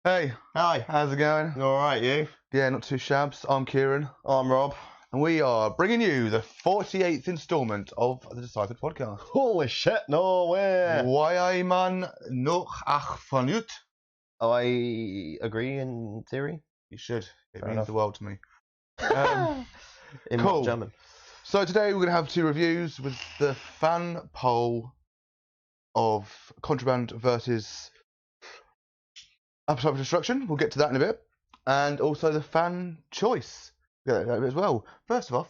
Hey, Hi. how's it going? Alright, you? Yeah, not too shabs. I'm Kieran, I'm Rob. and we are bringing you the 48th instalment of the Deciphered podcast. Holy shit, no way! Why man noch ach vanuit? I agree in theory. You should. It Fair means enough. the world to me. In cool. what German? So today we're going to have two reviews with the fan poll of Contraband versus Appetite for Destruction. We'll get to that in a bit. And also the fan choice. Yeah, that as well. First of all,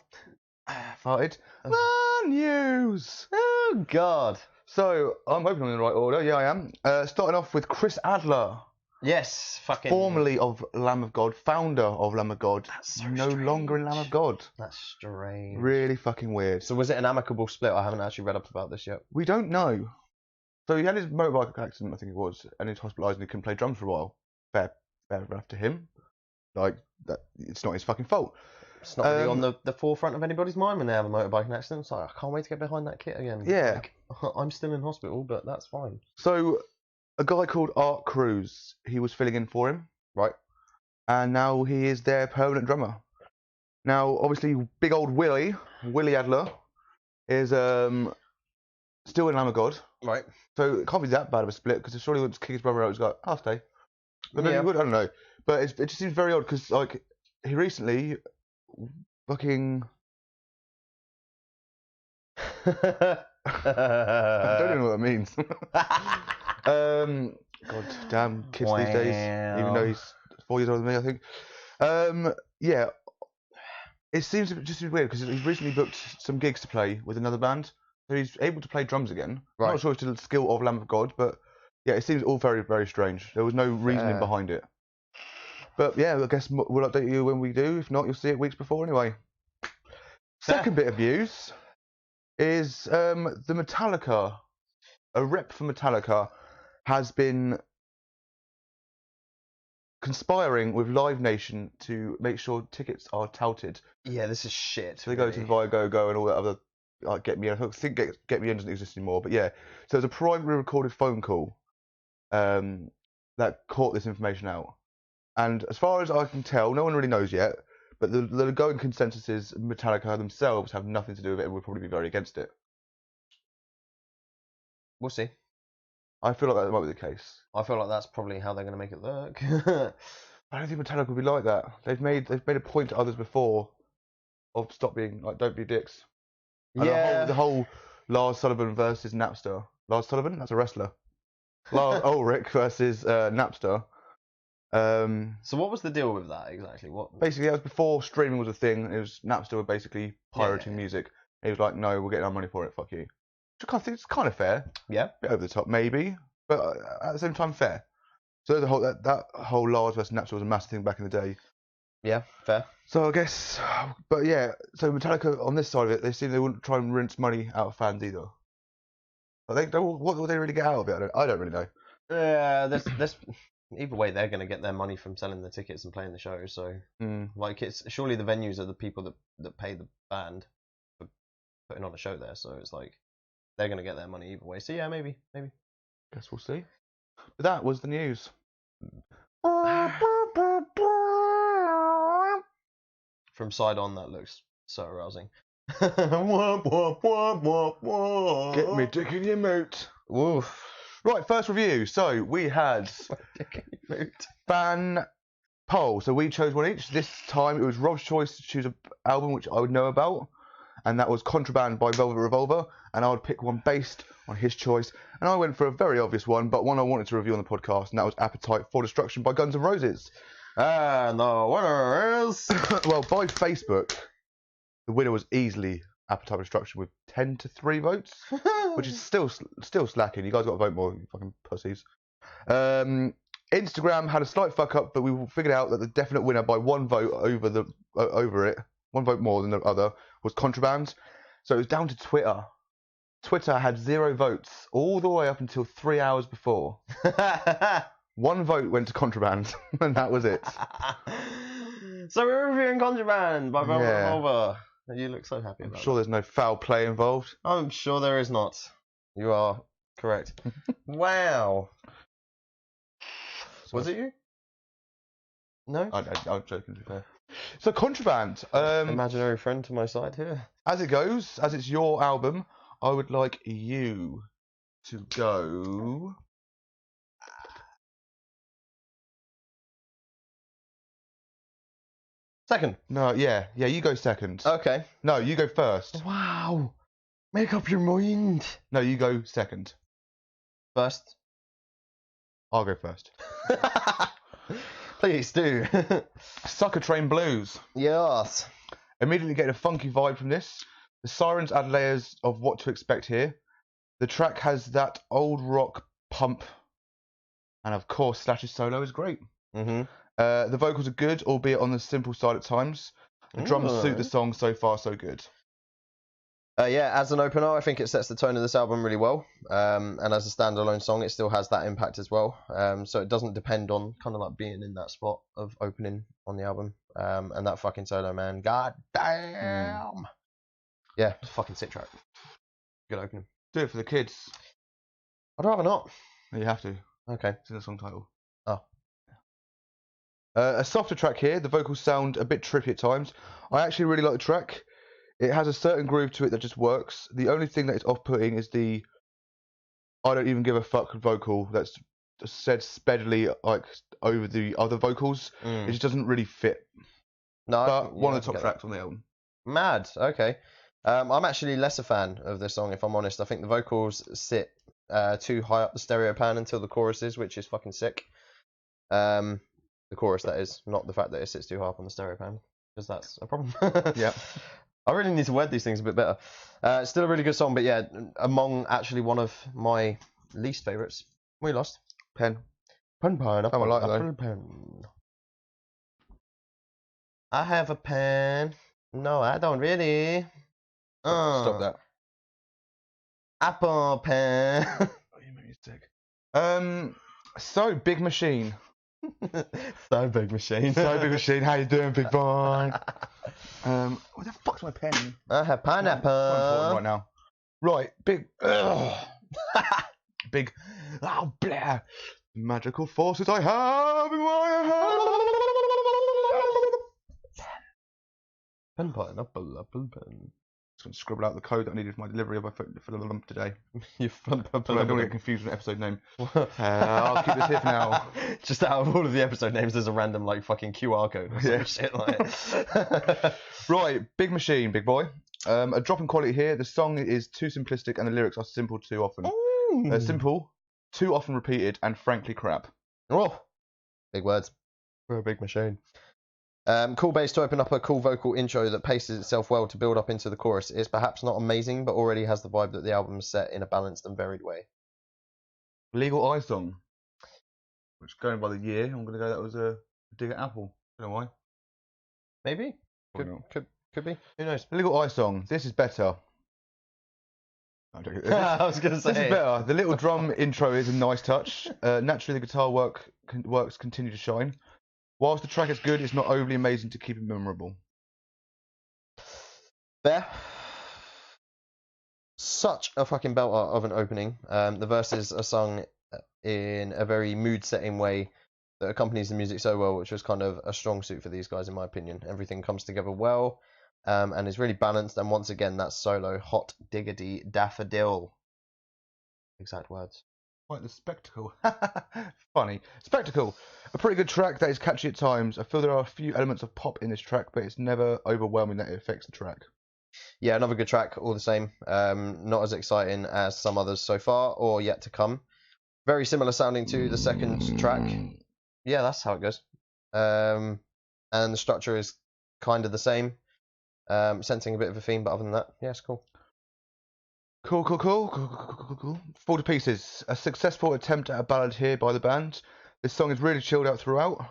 farted. Man news! Oh, God. So, I'm hoping I'm in the right order. Yeah, I am. Starting off with Chris Adler, Yes, fucking. formerly of Lamb of God, founder of Lamb of God, That's so no longer in Lamb of strange. God. That's strange. Really fucking weird. So, was it an amicable split? I haven't actually read up about this yet. We don't know. So he had his motorbike accident, I think it was, and he's hospitalised and he couldn't play drums for a while. Fair enough to him. Like, that, it's not his fucking fault. It's not really on the forefront of anybody's mind when they have a motorbike accident. It's like, I can't wait to get behind that kit again. Yeah. Like, I'm still in hospital, but that's fine. So, a guy called Art Cruz, he was filling in for him, right? And now he is their permanent drummer. Now, obviously, big old Willie Adler, is still in Lamb of God. Right. So it can't be that bad of a split because surely once kick his brother out, he's like, I'll stay. But maybe Yeah. he would, I don't know. But it just seems very odd because, like, he recently fucking. I don't even know what that means. God damn kids these days, even though he's 4 years older than me, I think. Yeah, it seems just weird because he's recently booked some gigs to play with another band, so he's able to play drums again. Right. I'm not sure it's the skill of Lamb of God, but yeah, it seems all very, very strange. There was no reasoning Fair. behind it. But yeah, I guess we'll update you when we do. If not, you'll see it weeks before anyway. Second bit of news is the Metallica, a rep for Metallica, has been conspiring with Live Nation to make sure tickets are touted. Yeah, this is shit. So they go to Viagogo and all that other, like, Get Me In. I think Get Me In doesn't exist anymore, but yeah. So there's a privately recorded phone call that caught this information out. And as far as I can tell, no one really knows yet, but the going consensus is Metallica themselves have nothing to do with it and will probably be very against it. We'll see. I feel like that might be the case. I feel like that's probably how they're going to make it look. I don't think Metallica will be like that. They've made a point to others before of stop being like, don't be dicks. And yeah. the whole Lars Sullivan versus Napster. Lars Sullivan, that's a wrestler. Lars Ulrich versus Napster. So what was the deal with that exactly? What? Basically, that was before streaming was a thing. It was Napster were basically pirating music. He was like, no, we're getting our money for it. Fuck you. Which I think it's kind of fair. Yeah. Bit over the top, maybe, but at the same time, fair. So the whole that whole Lars versus Napster was a massive thing back in the day. Yeah, fair. So I guess, but yeah. So Metallica on this side of it, they seem they wouldn't try and rinse money out of fans either. But what will they really get out of it? I don't really know. Yeah, there's either way they're going to get their money from selling the tickets and playing the show. So like, it's surely the venues are the people that pay the band for putting on a show there. So it's like they're going to get their money either way. So yeah, maybe. Guess we'll see. But that was the news. From side on, that looks so arousing. Get me dick in your moot. Woof. Right, first review. So we had fan poll. So we chose one each. This time it was Rob's choice to choose an album which I would know about, and that was Contraband by Velvet Revolver. And I would pick one based on his choice. And I went for a very obvious one, but one I wanted to review on the podcast, and that was Appetite for Destruction by Guns N' Roses. And the winner is... Well, by Facebook, the winner was easily Appetite for Destruction with 10-3 votes, which is still slacking. You guys got to vote more, you fucking pussies. Instagram had a slight fuck up, but we figured out that the definite winner by one vote over it, one vote more than the other, was Contraband. So it was down to Twitter. Twitter had 0 votes all the way up until 3 hours before. One vote went to Contraband, and that was it. So we're reviewing Contraband by Velvet Revolver. You look so happy about I'm sure there's no foul play involved. I'm sure there is not. You are correct. Wow. Was it you? No? I'm joking, to be fair. So, Contraband. Imaginary friend to my side here. As it goes, as it's your album, I would like you to go... Second. No, yeah, you go second. Okay. No, you go first. Wow. Make up your mind. No, you go second. First. I'll go first. Please do. Sucker Train Blues. Yes. Immediately get a funky vibe from this. The sirens add layers of what to expect here. The track has that old rock pump. And of course, Slash's solo is great. Mm-hmm. The vocals are good, albeit on the simple side at times. The drums suit the song. So far, so good. Yeah, as an opener, I think it sets the tone of this album really well. And as a standalone song, it still has that impact as well. So it doesn't depend on kind of like being in that spot of opening on the album. And that fucking solo, man. God damn. Yeah, fucking sick track. Good opening. Do it for the kids. I'd rather not. You have to. Okay. It's in the song title. Oh. A softer track here. The vocals sound a bit trippy at times. I actually really like the track. It has a certain groove to it that just works. The only thing that is off-putting is the I don't even give a fuck vocal that's said steadily like over the other vocals. It just doesn't really fit. No, but one of the top tracks on the album. Mad. Okay. I'm actually less a fan of this song, if I'm honest. I think the vocals sit too high up the stereo pan until the choruses, which is fucking sick. The chorus, that is, not the fact that it sits too high up on the stereo pan, because that's a problem. Yeah. I really need to word these things a bit better. It's still a really good song, but yeah, among actually one of my least favourites. We lost. Pen. Pen. I like that. Pen. I have a pen. No, I don't really. Stop that. Apple pen. Oh, you made me sick. So Big Machine. So Big Machine. So Big Machine. How you doing, big boy? What the fuck's my pen? I have pineapple. Right now. Right, big. Big. Oh, blah. Magical forces I have in my hand. Pen, pineapple, apple, pen. Just going to scribble out the code that I needed for my delivery of my for the lump today. You I'm going to get confused with the episode name. I'll keep this here for now. Just out of all of the episode names, there's a random like fucking QR code or some shit like. Right, Big Machine, big boy. A drop in quality here. The song is too simplistic and the lyrics are simple too often. Simple, too often repeated, and frankly crap. Oh, big words for a Big Machine. Cool bass to open up a cool vocal intro that paces itself well to build up into the chorus. It's perhaps not amazing, but already has the vibe that the album is set in a balanced and varied way. Legal Eye song, which going by the year, I'm going to go that was a dig at Apple. I don't know why. Maybe. Could be. Who knows? Legal Eye song. This is better. I was going to say. This is better. The little drum intro is a nice touch. Naturally, the guitar works continue to shine. Whilst the track is good, it's not overly amazing to keep it memorable. Fair. Such a fucking belter of an opening. The verses are sung in a very mood-setting way that accompanies the music so well, which was kind of a strong suit for these guys, in my opinion. Everything comes together well, and is really balanced. And once again, that solo, hot diggity daffodil. Exact words. Quite the spectacle. Funny. Spectacle. A pretty good track that is catchy at times. I feel there are a few elements of pop in this track, but it's never overwhelming that it affects the track. Yeah, another good track, all the same. Not as exciting as some others so far, or yet to come. Very similar sounding to the second track. Yeah, that's how it goes. And the structure is kind of the same. Sensing a bit of a theme, but other than that, yeah, it's cool. Cool. Fall to Pieces. A successful attempt at a ballad here by the band. This song is really chilled out throughout,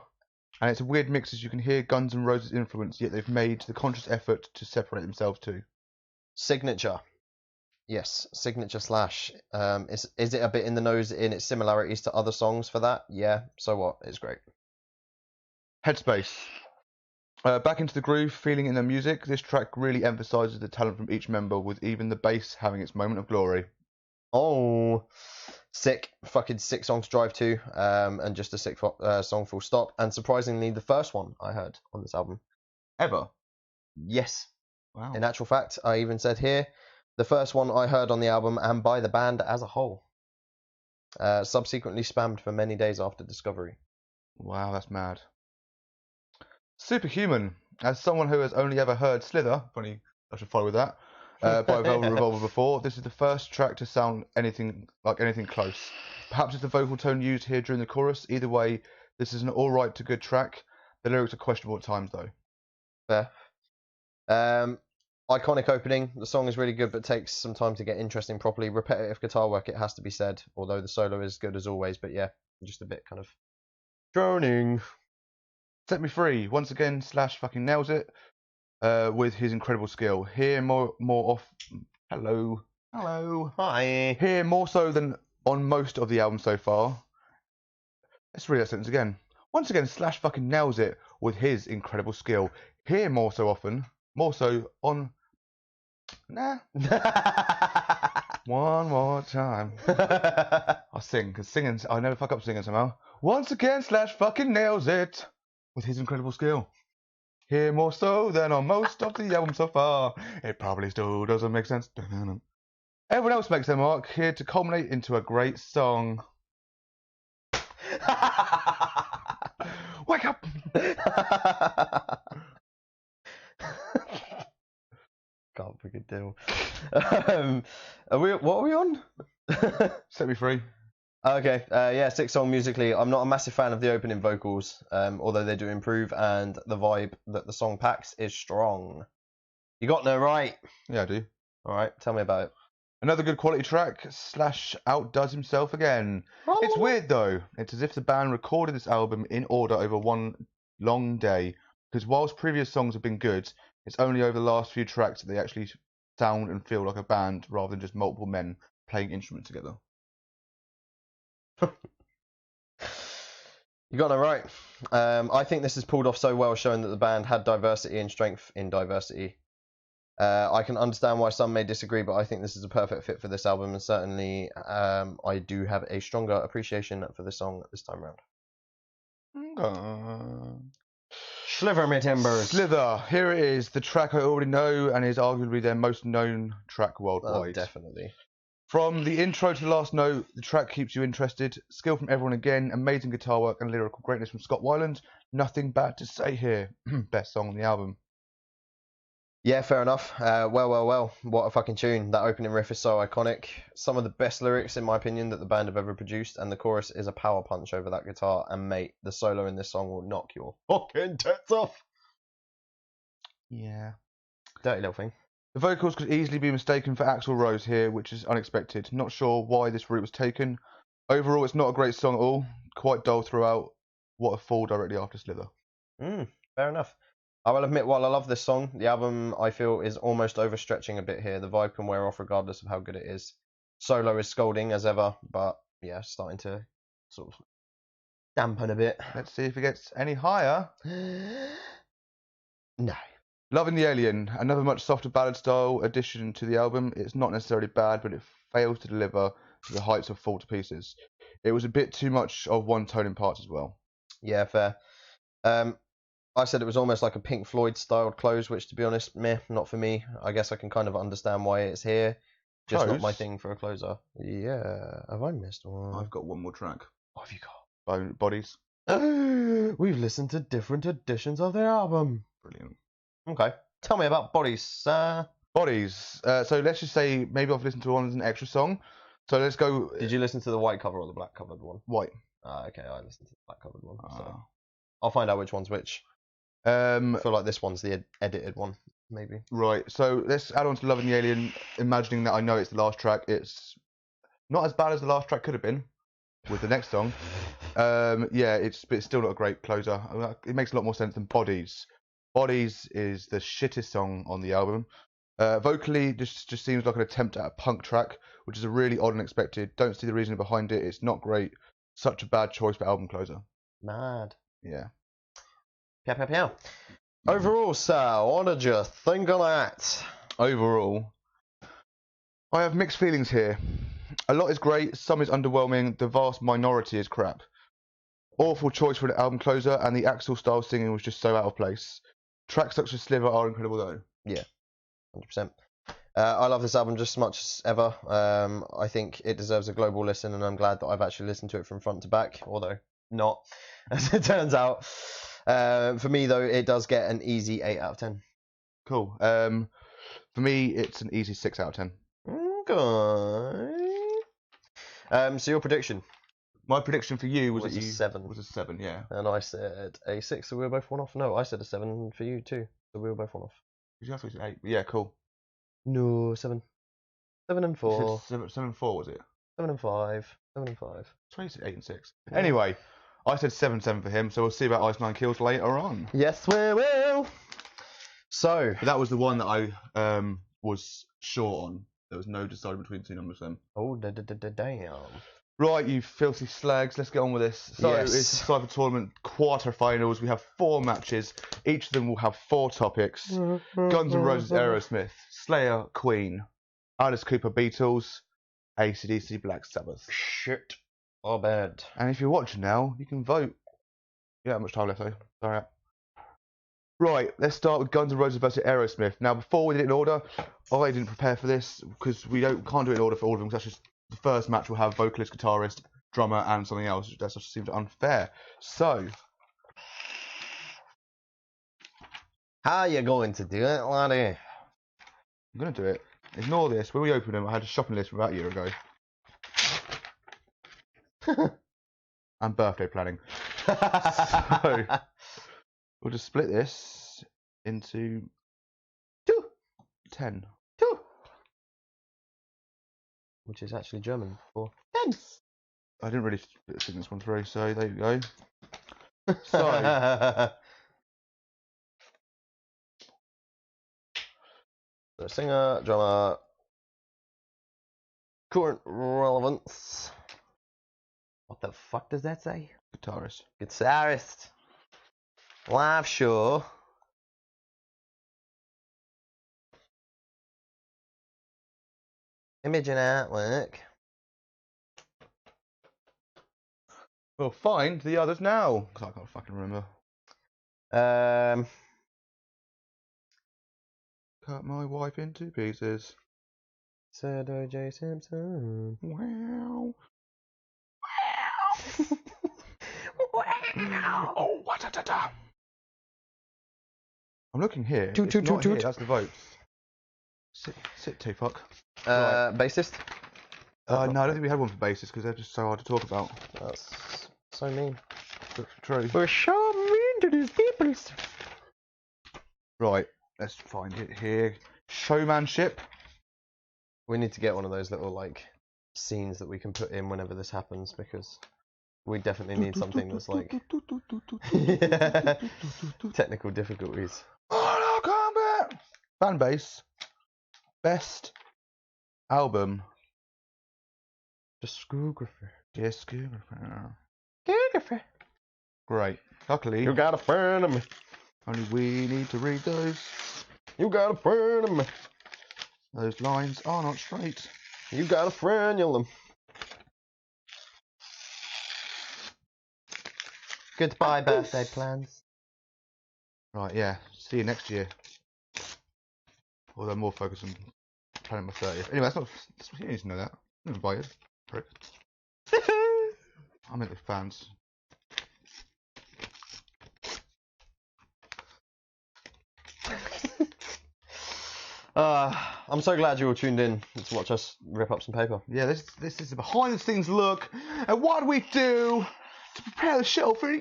and it's a weird mix as you can hear Guns N' Roses' influence, yet they've made the conscious effort to separate themselves too. Signature. Yes, signature Slash. Is it a bit in the nose in its similarities to other songs for that? Yeah, so what? It's great. Headspace. Back into the groove, feeling in the music. This track really emphasises the talent from each member, with even the bass having its moment of glory. Oh, Sick, fucking sick song to drive to, and just a sick song full stop. And surprisingly, the first one I heard on this album. Ever? Yes. Wow. In actual fact, I even said here, the first one I heard on the album and by the band as a whole. Subsequently spammed for many days after discovery. Wow, that's mad. Superhuman. As someone who has only ever heard Slither, funny, I should follow with that, by Velvet Revolver before, this is the first track to sound anything close. Perhaps it's the vocal tone used here during the chorus. Either way, this is an alright to good track. The lyrics are questionable at times, though. Fair. Iconic opening. The song is really good, but takes some time to get interesting properly. Repetitive guitar work, it has to be said, although the solo is good as always. But yeah, just a bit kind of droning. Set Me Free. Once again, Slash fucking nails it with his incredible skill. Here more off. Hello. Hi. Here more so than on most of the album so far. Let's read that sentence again. Once again, Slash fucking nails it with his incredible skill. Here more so on. Nah. One more time. I'll sing, because singing, I never fuck up singing somehow. Once again, Slash fucking nails it with his incredible skill. Here more so than on most of the album so far. It probably still doesn't make sense. Everyone else makes their mark here to culminate into a great song. Wake up! Can't freaking deal. What are we on? Set Me Free. Okay, yeah, sick song musically. I'm not a massive fan of the opening vocals, although they do improve, and the vibe that the song packs is strong. You got no right. Yeah, I do. Alright, tell me about it. Another good quality track. Slash outdoes himself again. It's weird though. It's as if the band recorded this album in order over one long day, because whilst previous songs have been good, it's only over the last few tracks that they actually sound and feel like a band rather than just multiple men playing instruments together. You got it right. I think this is pulled off so well, showing that the band had diversity and strength in diversity. I can understand why some may disagree, but I think this is a perfect fit for this album, and certainly I do have a stronger appreciation for this song this time around. Sliver me timbers. Slither. Here it is, the track I already know and is arguably their most known track worldwide. Oh, definitely. From the intro to the last note, the track keeps you interested. Skill from everyone again, amazing guitar work and lyrical greatness from Scott Weiland. Nothing bad to say here. Best song on the album. Yeah, fair enough. Well. What a fucking tune. That opening riff is so iconic. Some of the best lyrics, in my opinion, that the band have ever produced, and the chorus is a power punch over that guitar. And mate, the solo in this song will knock your fucking tits off. Yeah. Dirty little thing. The vocals could easily be mistaken for Axl Rose here, which is unexpected. Not sure why this route was taken. Overall, it's not a great song at all. Quite dull throughout. What a fall directly after Slither. Fair enough. I will admit, while I love this song, the album, I feel, is almost overstretching a bit here. The vibe can wear off regardless of how good it is. Solo is scolding as ever, but yeah, starting to sort of dampen a bit. Let's see if it gets any higher. No. Loving the Alien, another much softer ballad style addition to the album. It's not necessarily bad, but it fails to deliver to the heights of Fall to Pieces. It was a bit too much of one tone in parts as well. Yeah, fair. I said it was almost like a Pink Floyd styled close, which to be honest, meh, not for me. I guess I can kind of understand why it's here. Just Close? not my thing for a closer. Yeah, have I missed one? I've got one more track. What have you got? Bodies. We've listened to different editions of the album. Brilliant. Okay. Tell me about Bodies. Bodies. So let's just say maybe I've listened to one as an extra song. So let's go. Did you listen to the white cover or the black covered one? White. Okay, I listened to the black covered one. So I'll find out which one's which. I feel like this one's the edited one, maybe. Right. So let's add on to Loving the Alien, imagining that I know it's the last track. It's not as bad as the last track could have been with the next song. Yeah, it's still not a great closer. It makes a lot more sense than Bodies. Bodies is the shittest song on the album. Vocally, this just seems like an attempt at a punk track, which is a really odd and unexpected. Don't see the reason behind it. It's not great. Such a bad choice for album closer. Mad. Yeah. Pew. Overall, Sal, what did you think of that? Overall, I have mixed feelings here. A lot is great, some is underwhelming, the vast minority is crap. Awful choice for an album closer, and the Axel style singing was just so out of place. Tracks such as Sliver are incredible though. Yeah, 100%. I love this album just as much as ever. I think it deserves a global listen, and I'm glad that I've actually listened to it from front to back, although not, as it turns out. For me, though, it does get an easy 8 out of 10. Cool. For me, it's an easy 6 out of 10. Okay. So your prediction? My prediction for you was a 7. Was a 7, yeah. And I said a 6, so we were both one off. No, I said a 7 for you too, so we were both one off. Did you have to say 8? Yeah, cool. No, 7. 7 and 4. 7 and 4 was it? 7 and 5. 7 and 5. 8 and 6. Yeah. Anyway, I said 7 for him, so we'll see about Ice Nine Kills later on. Yes, we will. So that was the one that I was short on. There was no deciding between two numbers then. Oh, damn. Right, you filthy slags, let's get on with this. So yes. It's the Cypher Tournament quarterfinals. We have 4 matches. Each of them will have 4 topics. Guns N' Roses, Aerosmith, Slayer, Queen, Alice Cooper, Beatles, AC/DC, Black Sabbath. Shit. Oh, bad. And if you're watching now, you can vote. You don't have much time left though. Sorry. Right, let's start with Guns N' Roses versus Aerosmith. Now, before we did it in order, I didn't prepare for this because we can't do it in order for all of them. Because that's just the first match will have vocalist, guitarist, drummer, and something else. That just seems unfair. So, how are you going to do it, laddie? I'm gonna do it. Ignore this. When we opened them, I had a shopping list from about a year ago. And birthday planning. So, we'll just split this into 10. Which is actually German for 10. I didn't really think this one through, so there you go. So, singer, drummer, current relevance. What the fuck does that say? Guitarist. Guitarist. Live show. Image and artwork. We'll find the others now, because I can't fucking remember. Cut my wife into pieces. Said O.J. Simpson. Wow. Wow. Oh, what-da-da-da. I'm looking here. Toot, It's toot, not toot, here. toot. That's the votes. Sit, Tupac. Bassist? No, I don't think we had one for bassist because they're just so hard to talk about. That's so mean. That's true. We're so mean to these people. Right, let's find it here. Showmanship. We need to get one of those little like scenes that we can put in whenever this happens because we definitely need something that's like technical difficulties. Oh no, combat! Fan base. Best album. Discography. Discography. Discography. Great. Luckily, You got a friend of me. only we need to read those. You got a friend of me. Those lines are not straight. You got a friend, you Goodbye, birthday plans. Right, yeah. See you next year. Although I'm more focused on planning my 30th. Anyway, you need to know that. I'm invited. Prick. I meant the fans. I'm so glad you all tuned in to watch us rip up some paper. Yeah, this is a behind the scenes look at what we do to prepare the show for you.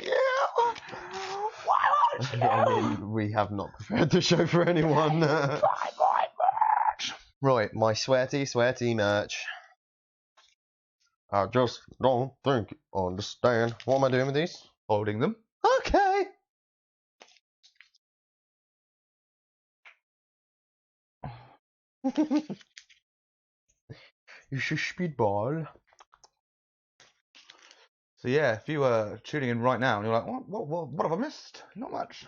I mean, we have not prepared the show for anyone. Right. My sweaty merch. I just don't think you understand. What am I doing with these? Holding them. Okay. You should speedball. So yeah, if you are tuning in right now and you're like, what have I missed? Not much.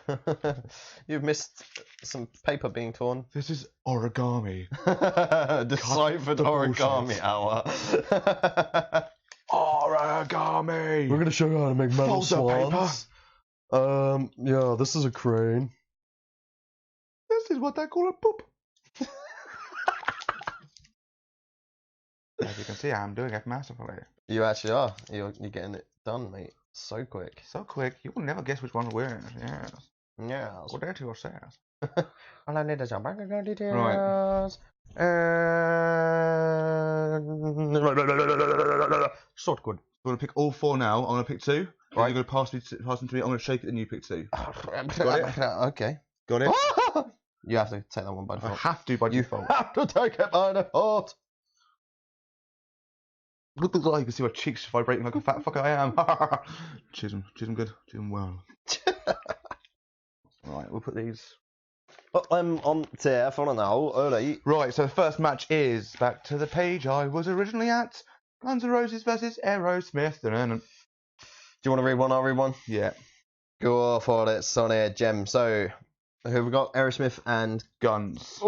You've missed some paper being torn. This is origami. Deciphered origami hour. Origami. We're gonna show you how to make metal Fold the swans. Yeah, this is a crane. This is what they call a poop. As you can see, I'm doing it masterfully. You actually are. You're getting it done, mate. So quick. So quick, you will never guess which one we're in. Yes. Yes. Go there to yourselves. All I need is your bank account details. Right. Short good. I'm going to pick all 4 now. I'm going to pick 2. Right. You're going to pass them to me. I'm going to shake it and you pick 2. Got it? Okay. Got it? You have to take that one by I default. have to by You default. have to take it by default. Look at the you can see my cheeks vibrating like a fat fucker I am. Choose them good. Choose them well. Right, we'll put these. I'm on telephone now. Alright. Right, so the first match is back to the page I was originally at. Guns N' Roses versus Aerosmith. Do you want to read one? I'll read one. Yeah. Go for it, Sonny Gem. So, who have we got? Aerosmith and Guns.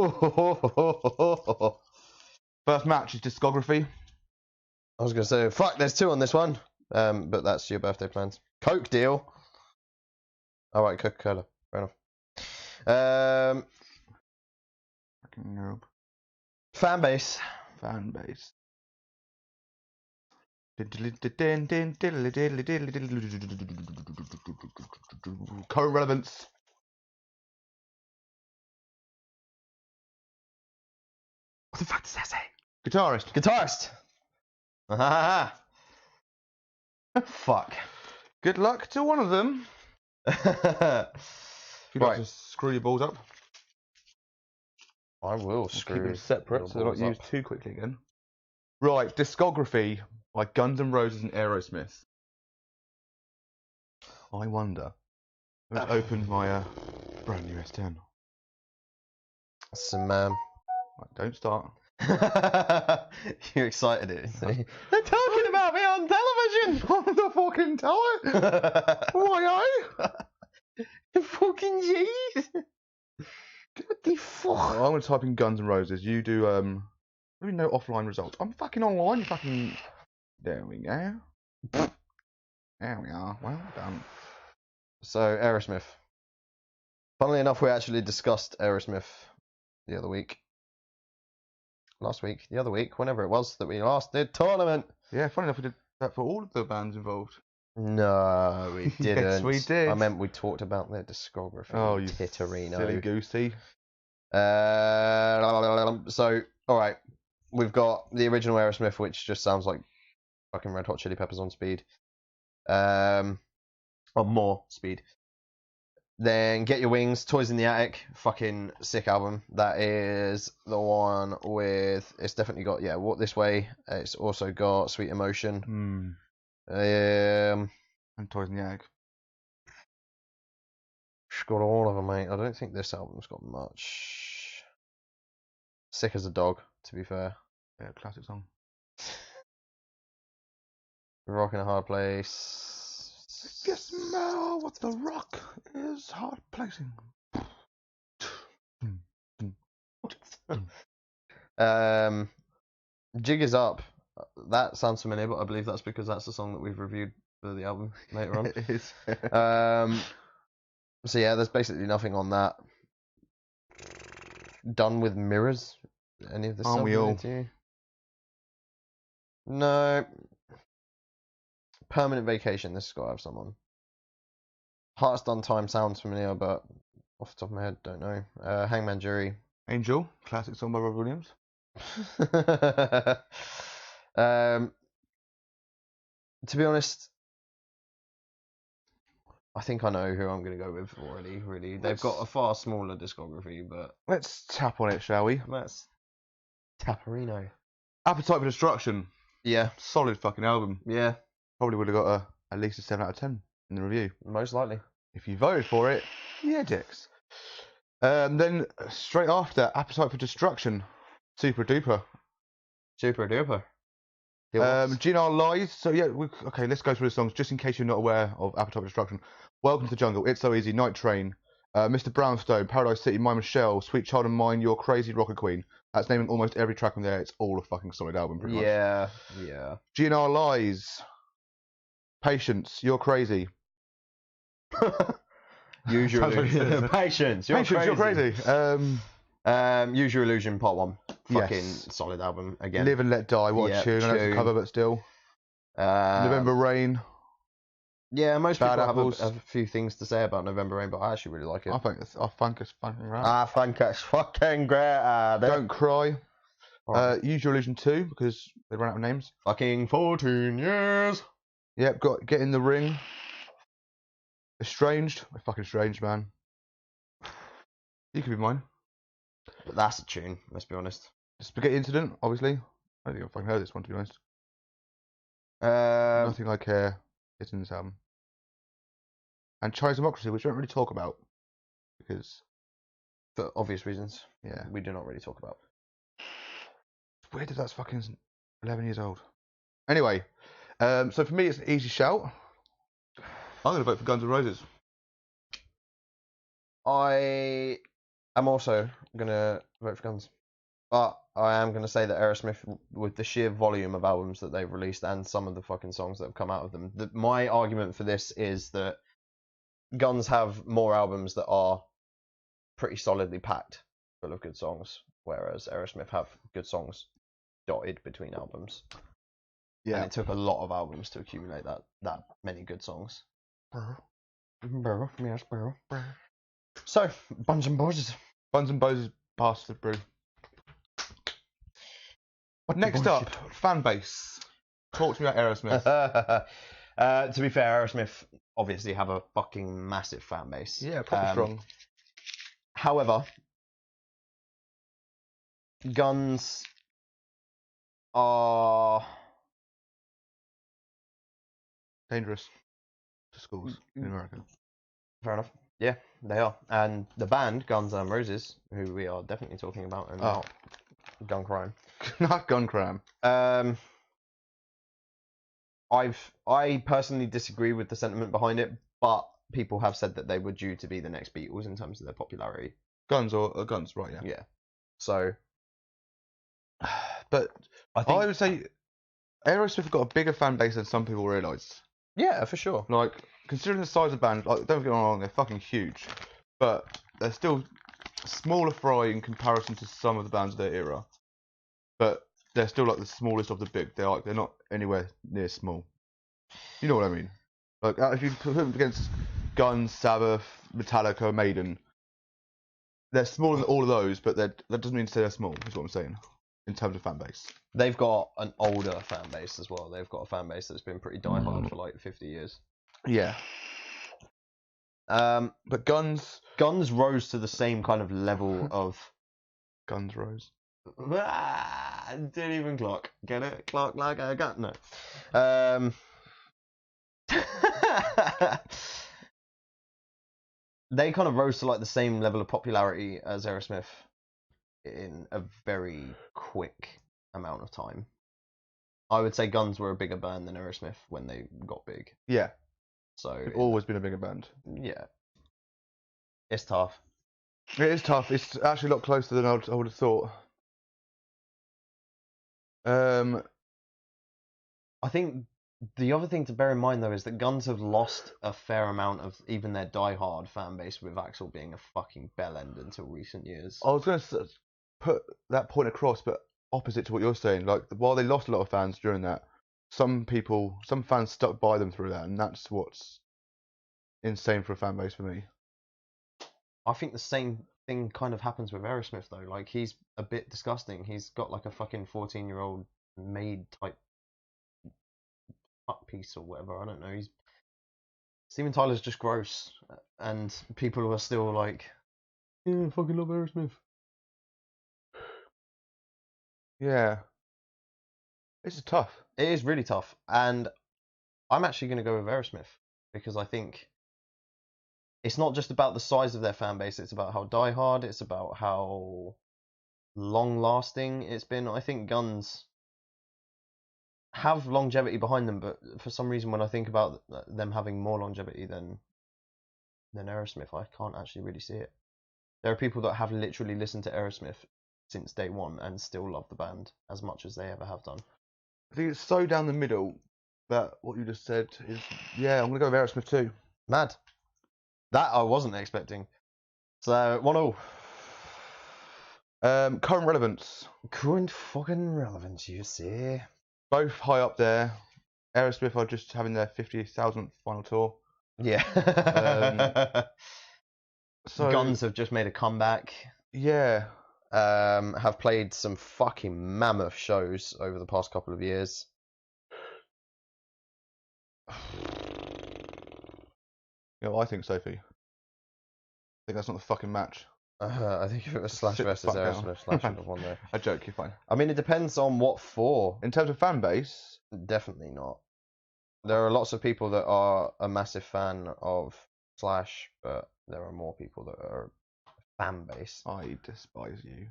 First match is discography. I was going to say, fuck, there's 2 on this one. But that's your birthday plans. Coke deal. Alright, Coca-Cola. Fair enough. Fucking noob. Fan base. Fan base. Current relevance. What the fuck does that say? Guitarist. Guitarist. Fuck. Good luck to one of them. If you'd like to screw your balls up. I will Keep screw them separate so they're not used too quickly again. Right, discography by Guns N' Roses and Aerosmith. I wonder. Let's open my brand new S10. Some Right, don't start. You're excited, see? They're talking about me on television! On the fucking tower! Why, Fucking jeez! What the fuck? I'm going to type in Guns N' Roses. You do, really no offline results. I'm fucking online, you fucking... There we go. There we are. Well done. So, Aerosmith. Funnily enough, we actually discussed Aerosmith the other week. Last week, the other week, whenever it was that we last did tournament. Yeah, funny enough, we did that for all of the bands involved. No, we didn't. Yes, we did. I meant we talked about their discography. Oh, you titterino. silly goosey. So, alright. We've got the original Aerosmith, which just sounds like fucking Red Hot Chili Peppers on speed. Or more speed. Then Get Your Wings, Toys in the Attic, fucking sick album. That is the one with, it's definitely got, yeah, Walk This Way. It's also got Sweet Emotion. And Toys in the Attic. It's got all of them, mate. I don't think this album's got much. Sick as a Dog, to be fair. Yeah, classic song. Rock in a Hard Place. You smell what the rock is hard placing. Jig Is Up. That sounds familiar, but I believe that's because that's the song that we've reviewed for the album later on. It is. So yeah, there's basically nothing on that. Done with Mirrors. Any of this Aren't sound we all? familiar to you? No. Permanent Vacation. This has got to have someone. Hearts Done Time sounds familiar, but off the top of my head, don't know. Hangman Jury. Angel, classic song by Rob Williams. To be honest, I think I know who I'm going to go with already, really. They've got a far smaller discography, but... Let's tap on it, shall we? Let's... Taparino. Appetite for Destruction. Yeah. Solid fucking album. Yeah. Probably would have got at least a 7 out of 10 in the review. Most likely. If you voted for it, yeah, dicks. Then, straight after, Appetite for Destruction. Super Duper. Super duper. GNR Lies. So yeah, okay, let's go through the songs just in case you're not aware of Appetite for Destruction. Welcome to the Jungle, It's So Easy, Night Train, Mr. Brownstone, Paradise City, My Michelle, Sweet Child of Mine, You're Crazy, Rocker Queen. That's naming almost every track on there. It's all a fucking solid album, pretty much. Yeah. GNR Lies, Patience, You're Crazy. Use Your Illusion. Patience, You're Crazy. Use Your Illusion Part 1. Fucking solid album again. Live and Let Die, what a tune. I know it's a cover, but still. November Rain. Yeah, most Bad people Apples. have a few things to say about November Rain, but I actually really like it. I think it's fucking great. I think it's fucking great. Don't Cry. Use Your Illusion 2, because they ran out of names. Fucking 14 years. Yep, got Get in the Ring. Estranged. Fucking Estranged, man. You could be mine. But that's a tune, let's be honest. Spaghetti Incident, obviously. I don't think I've fucking heard this one, to be honest. Nothing I Care. It's in this album. And Chinese Democracy, which we don't really talk about. Because... for obvious reasons. Yeah. We do not really talk about. It's weird that that's fucking 11 years old. Anyway. So for me, it's an easy shout. I'm going to vote for Guns N' Roses. I am also going to vote for Guns. But I am going to say that Aerosmith, with the sheer volume of albums that they've released and some of the fucking songs that have come out of them, my argument for this is that Guns have more albums that are pretty solidly packed full of good songs, whereas Aerosmith have good songs dotted between albums. Yeah. And it took a lot of albums to accumulate that many good songs. Yes, bro. So, Buns and Bozes. Buns and Bozes past the brew. Next up, fan base. Talk to me about Aerosmith. To be fair, Aerosmith obviously have a fucking massive fan base. Yeah, probably strong. However, Guns are dangerous to schools in America. Fair enough. Yeah, they are. And the band, Guns N' Roses, who we are definitely talking about, and not Gun Crime. Not Gun Crime. I personally disagree with the sentiment behind it, but people have said that they were due to be the next Beatles in terms of their popularity. Guns, right? Yeah. Yeah. So, but I would say Aerosmith have got a bigger fan base than some people realise. Yeah, for sure. Like, considering the size of the band, like, don't get me wrong, they're fucking huge, but they're still smaller fry in comparison to some of the bands of their era. But they're still like the smallest of the big. They're not anywhere near small. You know what I mean? Like, if you put them against Guns, Sabbath, Metallica, Maiden, they're smaller than all of those, but that doesn't mean to say they're small. Is what I'm saying in terms of fan base. They've got an older fan base as well. They've got a fan base that's been pretty diehard for like 50 years. Yeah. But Guns rose to the same kind of level of Guns rose. Didn't even clock. Get it? Clock like a gun. No. They kind of rose to like the same level of popularity as Aerosmith in a very quick amount of time. I would say Guns were a bigger band than Aerosmith when they got big. Yeah. So they've always been a bigger band. Yeah. It's tough. It is tough. It's actually a lot closer than I would have thought. I think the other thing to bear in mind though is that Guns have lost a fair amount of even their die-hard fan base, with Axl being a fucking bellend until recent years. I was going to put that point across, but opposite to what you're saying. Like, while they lost a lot of fans during that, some fans stuck by them through that, and that's what's insane for a fan base for me. I think the same thing kind of happens with Aerosmith though. Like, he's a bit disgusting. He's got like a fucking 14-year-old maid type fuck piece or whatever. I don't know. Steven Tyler's just gross, and people are still like, yeah, I fucking love Aerosmith. Yeah. This is tough. It is really tough, and I'm actually going to go with Aerosmith because I think it's not just about the size of their fan base, it's about how diehard, it's about how long-lasting it's been. I think Guns have longevity behind them, but for some reason, when I think about them having more longevity than Aerosmith, I can't actually really see it. There are people that have literally listened to Aerosmith since day one and still love the band as much as they ever have done. I think it's so down the middle that what you just said is, yeah, I'm going to go with Aerosmith too. Mad. That I wasn't expecting. So, 1-0. Current relevance. Current fucking relevance, you see. Both high up there. Aerosmith are just having their 50,000th final tour. Yeah. So Guns have just made a comeback. Yeah. Have played some fucking mammoth shows over the past couple of years. You know what I think, Sophie? I think that's not the fucking match. I think if it was Slash Sit the versus fuck down. Aerosmith, Slash would have won there. I joke, you're fine. I mean, it depends on what for. In terms of fan base, Definitely not. There are lots of people that are a massive fan of Slash, but there are more people that are fan base. I despise you.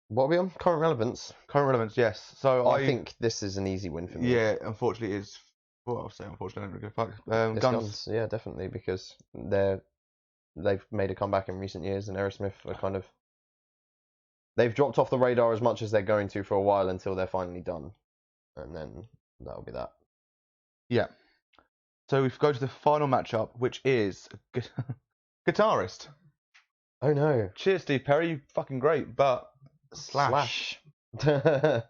What are we on? Current relevance. Current relevance, yes. So I think this is an easy win for me. Yeah, unfortunately, it is. Well, I'll say unfortunately, I don't give a fuck. It's Guns, yeah, definitely, because they've made a comeback in recent years, and Aerosmith are kind of they've dropped off the radar as much as they're going to for a while until they're finally done, and then that'll be that. Yeah. So we go to the final matchup, which is guitarist. Oh no! Cheers, Steve Perry. You fucking great, but Slash. So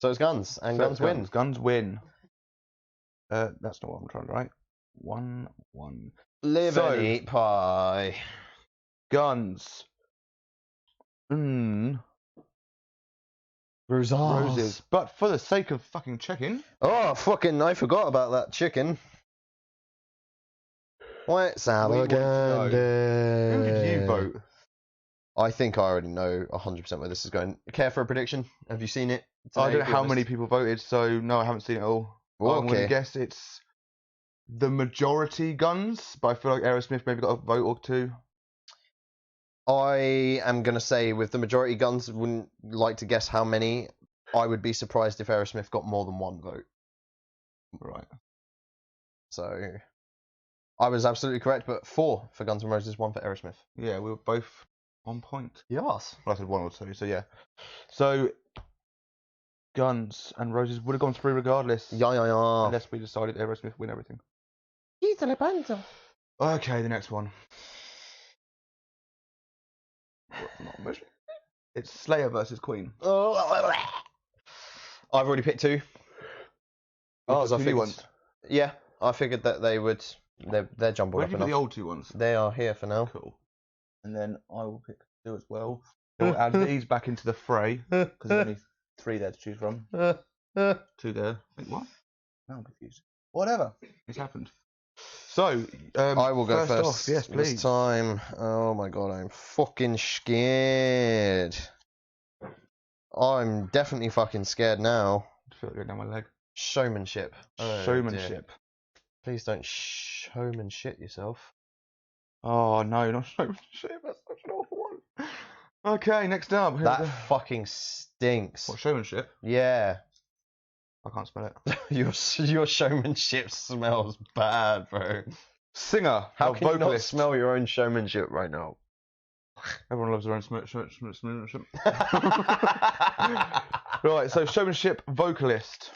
it's Guns, and So Guns win. Guns win. That's not what I'm trying to write. 1-1. Live So- and eat pie. Guns. Roses. But for the sake of fucking checking, Oh, fucking, I forgot about that chicken. White salad want to know, who did you vote? I think I already know 100% where this is going. Care for a prediction? Have you seen it? I today? don't know how many people voted, so no, I haven't seen it all. Oh, I'm going okay. to guess it's the majority Guns, but I feel like Aerosmith maybe got a vote or two. I am going to say with the majority Guns, wouldn't like to guess how many. I would be surprised if Aerosmith got more than one vote. Right. So I was absolutely correct, but 4 for Guns N' Roses, 1 for Aerosmith. Yeah, we were both on point. Yes. Well, I said 1 or 2, so yeah. So Guns and Roses would have gone through regardless. Yeah. Unless we decided Aerosmith win everything. I've Okay, the next one. Not much. It's Slayer versus Queen. already picked 2. Oh, Because I two new figured- ones. Yeah, I figured that they would. They're jumbled Where up did you put enough. the old 2 ones? They are here for now. Cool. And then I will pick 2 as well. We'll add these back into the fray because there's only 3 there to choose from. 2 there. Wait, what? No, I'm confused. Whatever. It's happened. So, I will go first. Off. Yes, please. This time. Oh my god, I'm fucking scared. I'm definitely fucking scared now. I feel it go down my leg. Showmanship. Oh, Showmanship. dear. Please don't showmanship yourself. Oh no, not showmanship. That's such an awful one. Okay, next up. That fucking stinks. What, showmanship? Yeah. I can't spell it. Your showmanship smells bad, bro. Singer. How or can you not vocalist. smell your own showmanship right now? Everyone loves their own showmanship. Right, so showmanship vocalist.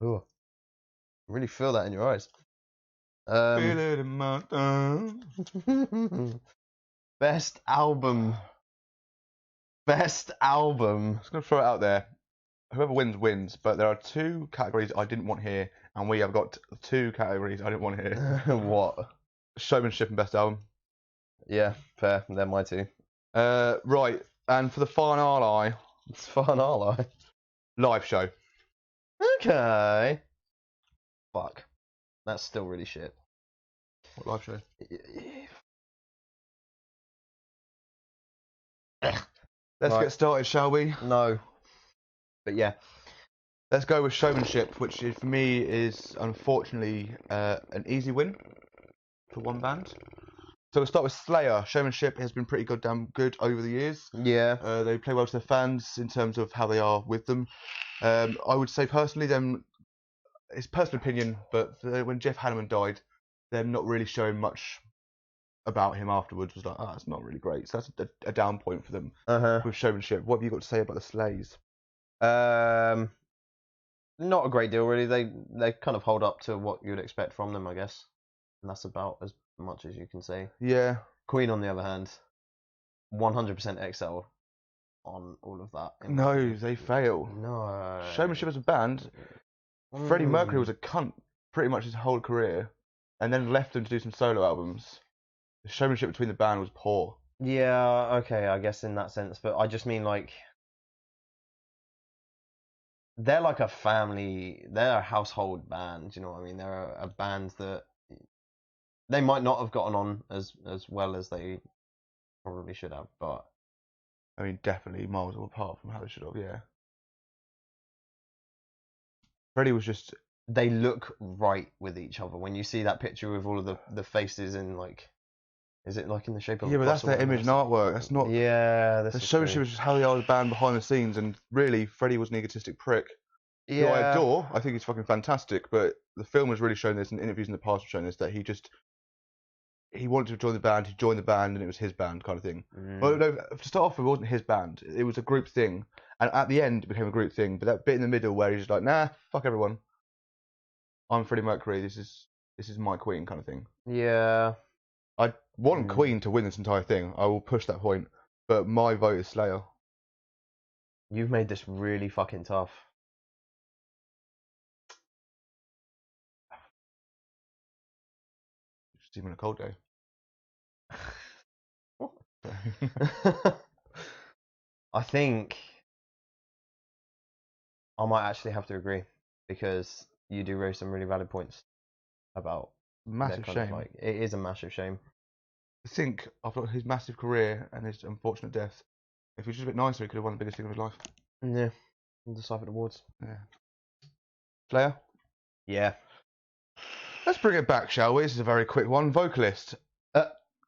Oh, really feel that in your eyes. Feel it in my Best album. Best album. I'm just going to throw it out there. Whoever wins, wins. But there are 2 categories I didn't want here. And we have got 2 categories I didn't want here. What? Showmanship and best album. Yeah, fair. They're my 2. Right. And for the finale, It's fun, aren't I? live show. Okay. Fuck. That's still really shit. What live show? Let's Right. get started, shall we? No. But yeah. Let's go with showmanship, which is, for me is unfortunately an easy win for one band. So we'll start with Slayer. Showmanship has been pretty goddamn good over the years. Yeah. They play well to their fans in terms of how they are with them. I would say personally, it's personal opinion, but when Jeff Hanneman died, them not really showing much about him afterwards was like, it's not really great. So that's a down point for them with showmanship. What have you got to say about the Slays? Not a great deal really. They kind of hold up to what you'd expect from them, I guess, and that's about as much as you can say. Yeah. Queen, on the other hand, 100% excel on all of that. No, they fail. No. Showmanship as a band. Freddie Mercury was a cunt pretty much his whole career, and then left them to do some solo albums. The showmanship between the band was poor. Yeah, okay, I guess in that sense, but I just mean like they're like a family, they're a household band, you know what I mean? They're a band that they might not have gotten on as well as they probably should have, but I mean, definitely miles apart from how they should have, yeah. Freddie was just... They look right with each other. When you see that picture with all of the faces in like... Is it like in the shape of... Yeah, but that's their image and artwork. That's not... Yeah, the showmanship is just how they are the band behind the scenes, and really, Freddie was an egotistic prick. Yeah. Who I adore. I think he's fucking fantastic, but the film has really shown this, and interviews in the past have shown this, that he wanted to join the band, he joined the band, and it was his band kind of thing. Well, no, to start off with, it wasn't his band. It was a group thing, and at the end, it became a group thing. But that bit in the middle where he's just like, nah, fuck everyone. I'm Freddie Mercury. This is my Queen kind of thing. Yeah. I want Queen to win this entire thing. I will push that point, but my vote is Slayer. You've made this really fucking tough. Just even a cold day. I think I might actually have to agree, because you do raise some really valid points about massive shame. Like, it is a massive shame. I think after his massive career and his unfortunate death, if he was just a bit nicer, he could have won the biggest thing of his life. Yeah, the Cypher Awards. Yeah. Slayer? Yeah. Let's bring it back, shall we? This is a very quick one. Vocalist.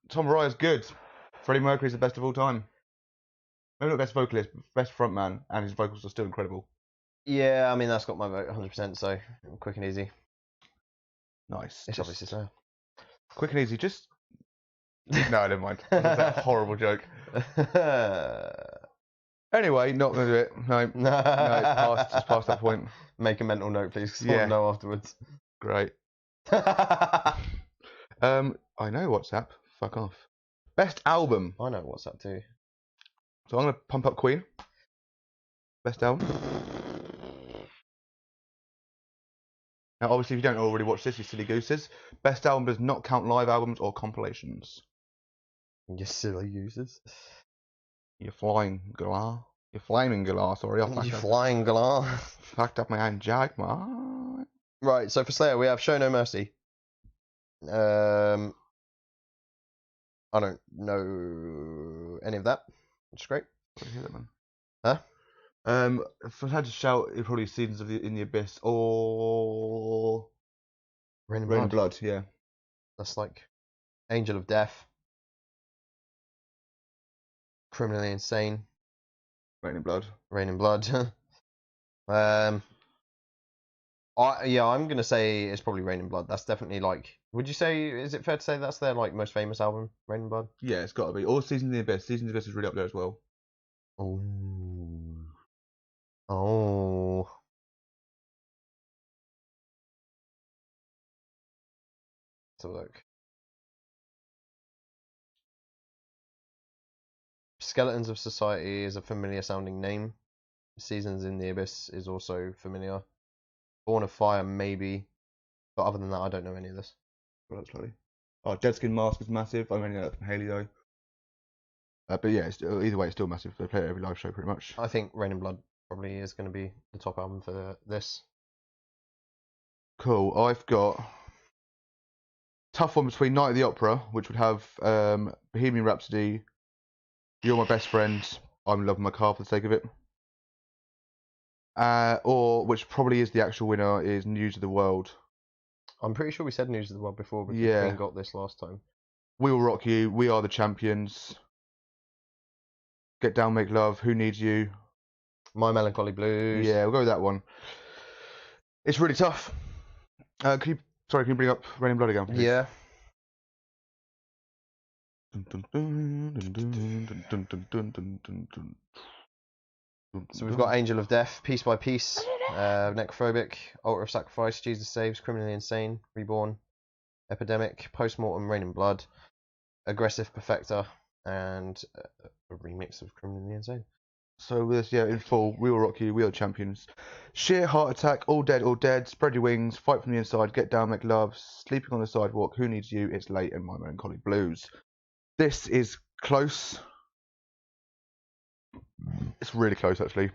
Tom Araya's good. Freddie Mercury's the best of all time. Maybe not best vocalist, but best frontman, and his vocals are still incredible. Yeah, I mean, that's got my vote 100%, so quick and easy. Nice. It's obviously so. Quick and easy, just... No, never mind. That's a horrible joke. Anyway, not going to do it. No, it's past that point. Make a mental note, please, because I want to know afterwards. Great. I know WhatsApp. Fuck off. Best album. I know WhatsApp too. So I'm going to pump up Queen. Best album. Now, obviously, if you don't already watch this, you silly gooses. Best album does not count live albums or compilations. You silly gooses. You flying galah. You flaming galah, sorry. You flying galah. Fucked up my own joke, man. Right, so for Slayer, we have Show No Mercy. I don't know any of that, which is great. What hear that, man? Huh? If I had to shout, it'd probably Seasons of in the Abyss or Rain and Rain Blood. Yeah. That's like Angel of Death. Criminally Insane. Rain and Blood. Rain and Blood. I'm gonna say it's probably Rain and Blood. That's definitely like. Would you say? Is it fair to say that's their like most famous album, Rain and Blood? Yeah, it's got to be. Or Seasons of the Abyss. Seasons of the Abyss is really up there as well. Oh. Let's have a look. Skeletons of Society is a familiar sounding name. Seasons in the Abyss is also familiar. Born of Fire, maybe. But other than that, I don't know any of this. Well, that's slowly. Oh, Dead Skin Mask is massive. I only know that from Haley though. But yeah, either way, it's still massive. They play it every live show pretty much. I think Rain and Blood probably is going to be the top album for this. Cool. I've got tough one between Night of the Opera, which would have Bohemian Rhapsody, You're My Best Friend, I'm Loving My Car for the sake of it. Or, which probably is the actual winner, is News of the World. I'm pretty sure we said News of the World before, because Queen got this last time. We Will Rock You, We Are the Champions, Get Down, Make Love, Who Needs You? My Melancholy Blues. Yeah, we'll go with that one. It's really tough. Can you bring up Raining Blood again, please? Yeah. So we've got Angel of Death, Piece by Piece, Necrophobic, Altar of Sacrifice, Jesus Saves, Criminally Insane, Reborn, Epidemic, Postmortem, Raining Blood, Aggressive Perfector, and a remix of Criminally Insane. So with this, in full, We Will Rock You, We Are the Champions. Sheer Heart Attack, All Dead, Spread Your Wings, Fight from the Inside, Get Down, Make Love, Sleeping on the Sidewalk, Who Needs You, It's Late, and My Melancholy Blues. This is close. It's really close, actually.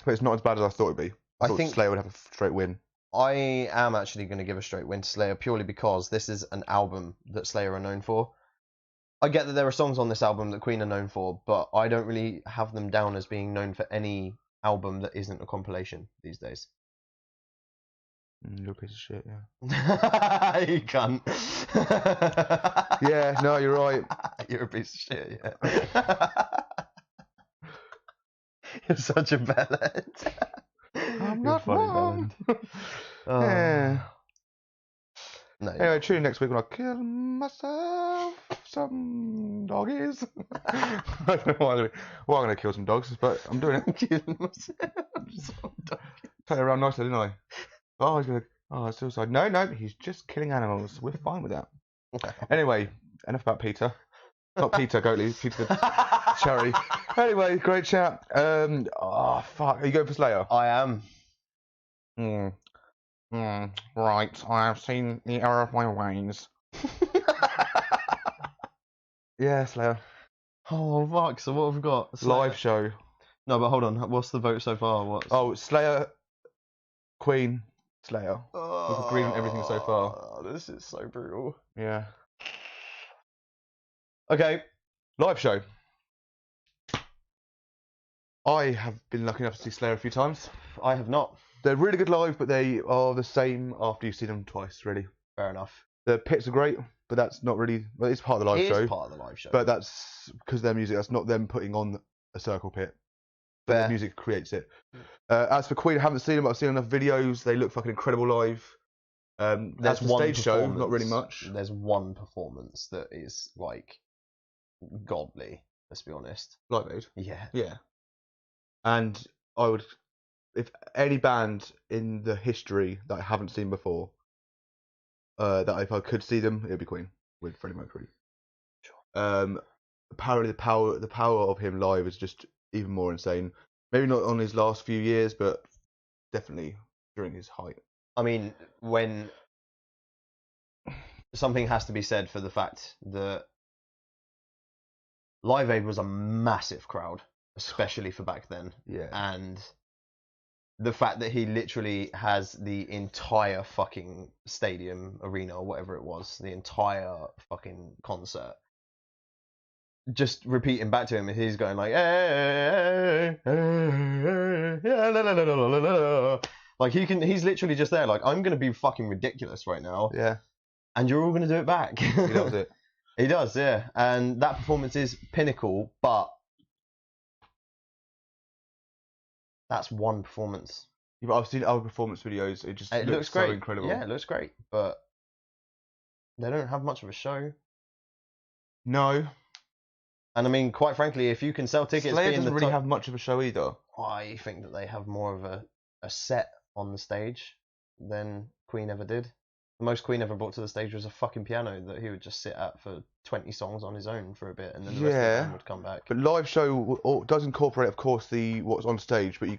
But it's not as bad as I thought it'd be. I thought Slayer would have a straight win. I am actually going to give a straight win to Slayer purely because this is an album that Slayer are known for. I get that there are songs on this album that Queen are known for, but I don't really have them down as being known for any album that isn't a compilation these days. You're a piece of shit, yeah. You cunt. Yeah, no, you're right. You're a piece of shit, yeah. You're such a bellend. I'm not wrong. Yeah. No, anyway, tune in next week when I kill myself some doggies. I don't know why I'm going to kill some dogs, but I'm doing it. Killing myself some doggies. Play around nicely, didn't I? Oh, he's going to... Oh, suicide. No, he's just killing animals. We're fine with that. Anyway, enough about Peter. Not Peter Goatley, Peter the Cherry. Anyway, great chat. Oh, fuck. Are you going for Slayer? I am. Right, I have seen the error of my ways. Yeah, Slayer. Oh, fuck. So what have we got? Slayer. Live show. No, but hold on. What's the vote so far? Oh, Slayer, Queen, Slayer. We've agreed on everything so far. This is so brutal. Yeah. Okay. Live show. I have been lucky enough to see Slayer a few times. I have not. They're really good live, but they are the same after you've seen them twice, really. Fair enough. The pits are great, but that's not really... Well, it's part of the live show. It is part of the live show. But that's because their music. That's not them putting on a circle pit. But the music creates it. As for Queen, I haven't seen them, but I've seen enough videos. They look fucking incredible live. There's one stage show, not really much. There's one performance that is, like, godly, let's be honest. Live Aid? Yeah. Yeah. And I would... If any band in the history that I haven't seen before, that if I could see them, it would be Queen with Freddie Mercury. Sure. Apparently the power of him live is just even more insane. Maybe not on his last few years, but definitely during his height. I mean, when something has to be said for the fact that Live Aid was a massive crowd, especially for back then. Yeah. And the fact that he literally has the entire fucking stadium, arena, or whatever it was, the entire fucking concert, just repeating back to him, and he's going like, hey, like he's literally just there, like, I'm gonna be fucking ridiculous right now. Yeah. And you're all gonna do it back. He loves it. He does, yeah. And that performance is pinnacle, but that's one performance. Yeah, but I've seen other performance videos. It just looks great. So incredible. Yeah, it looks great, but they don't have much of a show. No. And I mean, quite frankly, if you can sell tickets, Slayer doesn't really have much of a show either. I think that they have more of a set on the stage than Queen ever did. The most Queen ever brought to the stage was a fucking piano that he would just sit at for 20 songs on his own for a bit, and then the rest of the band would come back. But live show does incorporate, of course, what's on stage. But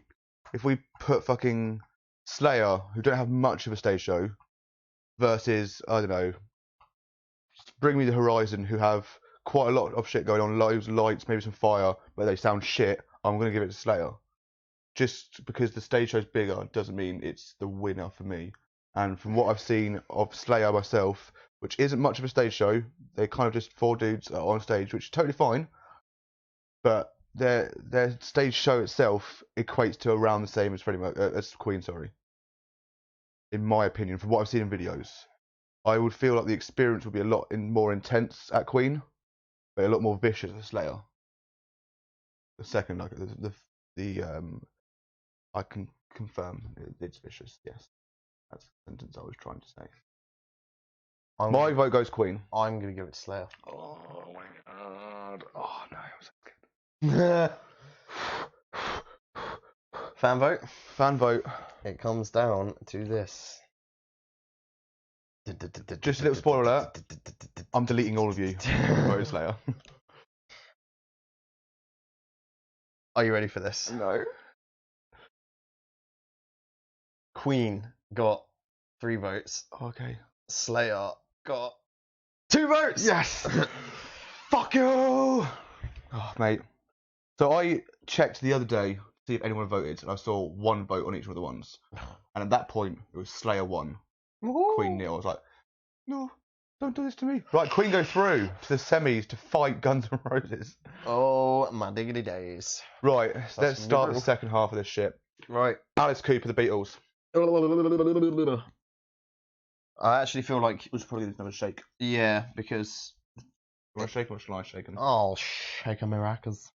if we put fucking Slayer, who don't have much of a stage show, versus, I don't know, Bring Me the Horizon, who have quite a lot of shit going on, loads of lights, maybe some fire, but they sound shit, I'm going to give it to Slayer. Just because the stage show's bigger doesn't mean it's the winner for me. And from what I've seen of Slayer myself, which isn't much of a stage show, they're kind of just four dudes on stage, which is totally fine. But their stage show itself equates to around the same as Queen, sorry. In my opinion, from what I've seen in videos. I would feel like the experience would be a lot more intense at Queen, but a lot more vicious at Slayer. The second, like I can confirm it's vicious. Yes, that's the sentence I was trying to say. My vote goes Queen. I'm gonna give it to Slayer. Oh my god! Oh no, Fan vote. Fan vote. It comes down to this. Just a little spoiler alert. I'm deleting all of you. Vote Slayer. Are you ready for this? No. Queen got 3 votes. Okay. Slayer got 2 votes. Yes. Fuck you. Oh, mate. So I checked the other day to see if anyone voted, and I saw 1 vote on each of the ones. And at that point, it was Slayer 1, Queen 0. I was like, no, don't do this to me. Right, Queen go through to the semis to fight Guns N' Roses. Oh my diggity days. Right, let's start the second half of this shit. Right. Alice Cooper, the Beatles. I actually feel like We should probably give this another shake. yeah, because You want to shake or shall I shake them? I'll shake a maracas.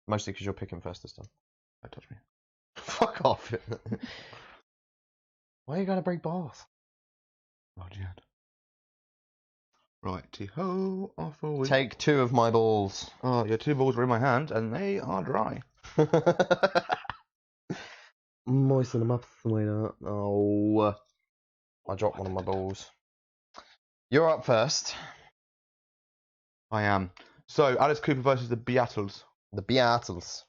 Mostly because you're picking first this time. Don't touch me. Fuck off. Why you gotta break balls? Oh, Jihad. Right, ho, off we Take 2 of my balls. Oh, your 2 balls are in my hand and they are dry. Moisten them up, sweetheart. Oh, I dropped one of my balls. You're up first. I am. So, Alice Cooper versus the Beatles. The Beatles.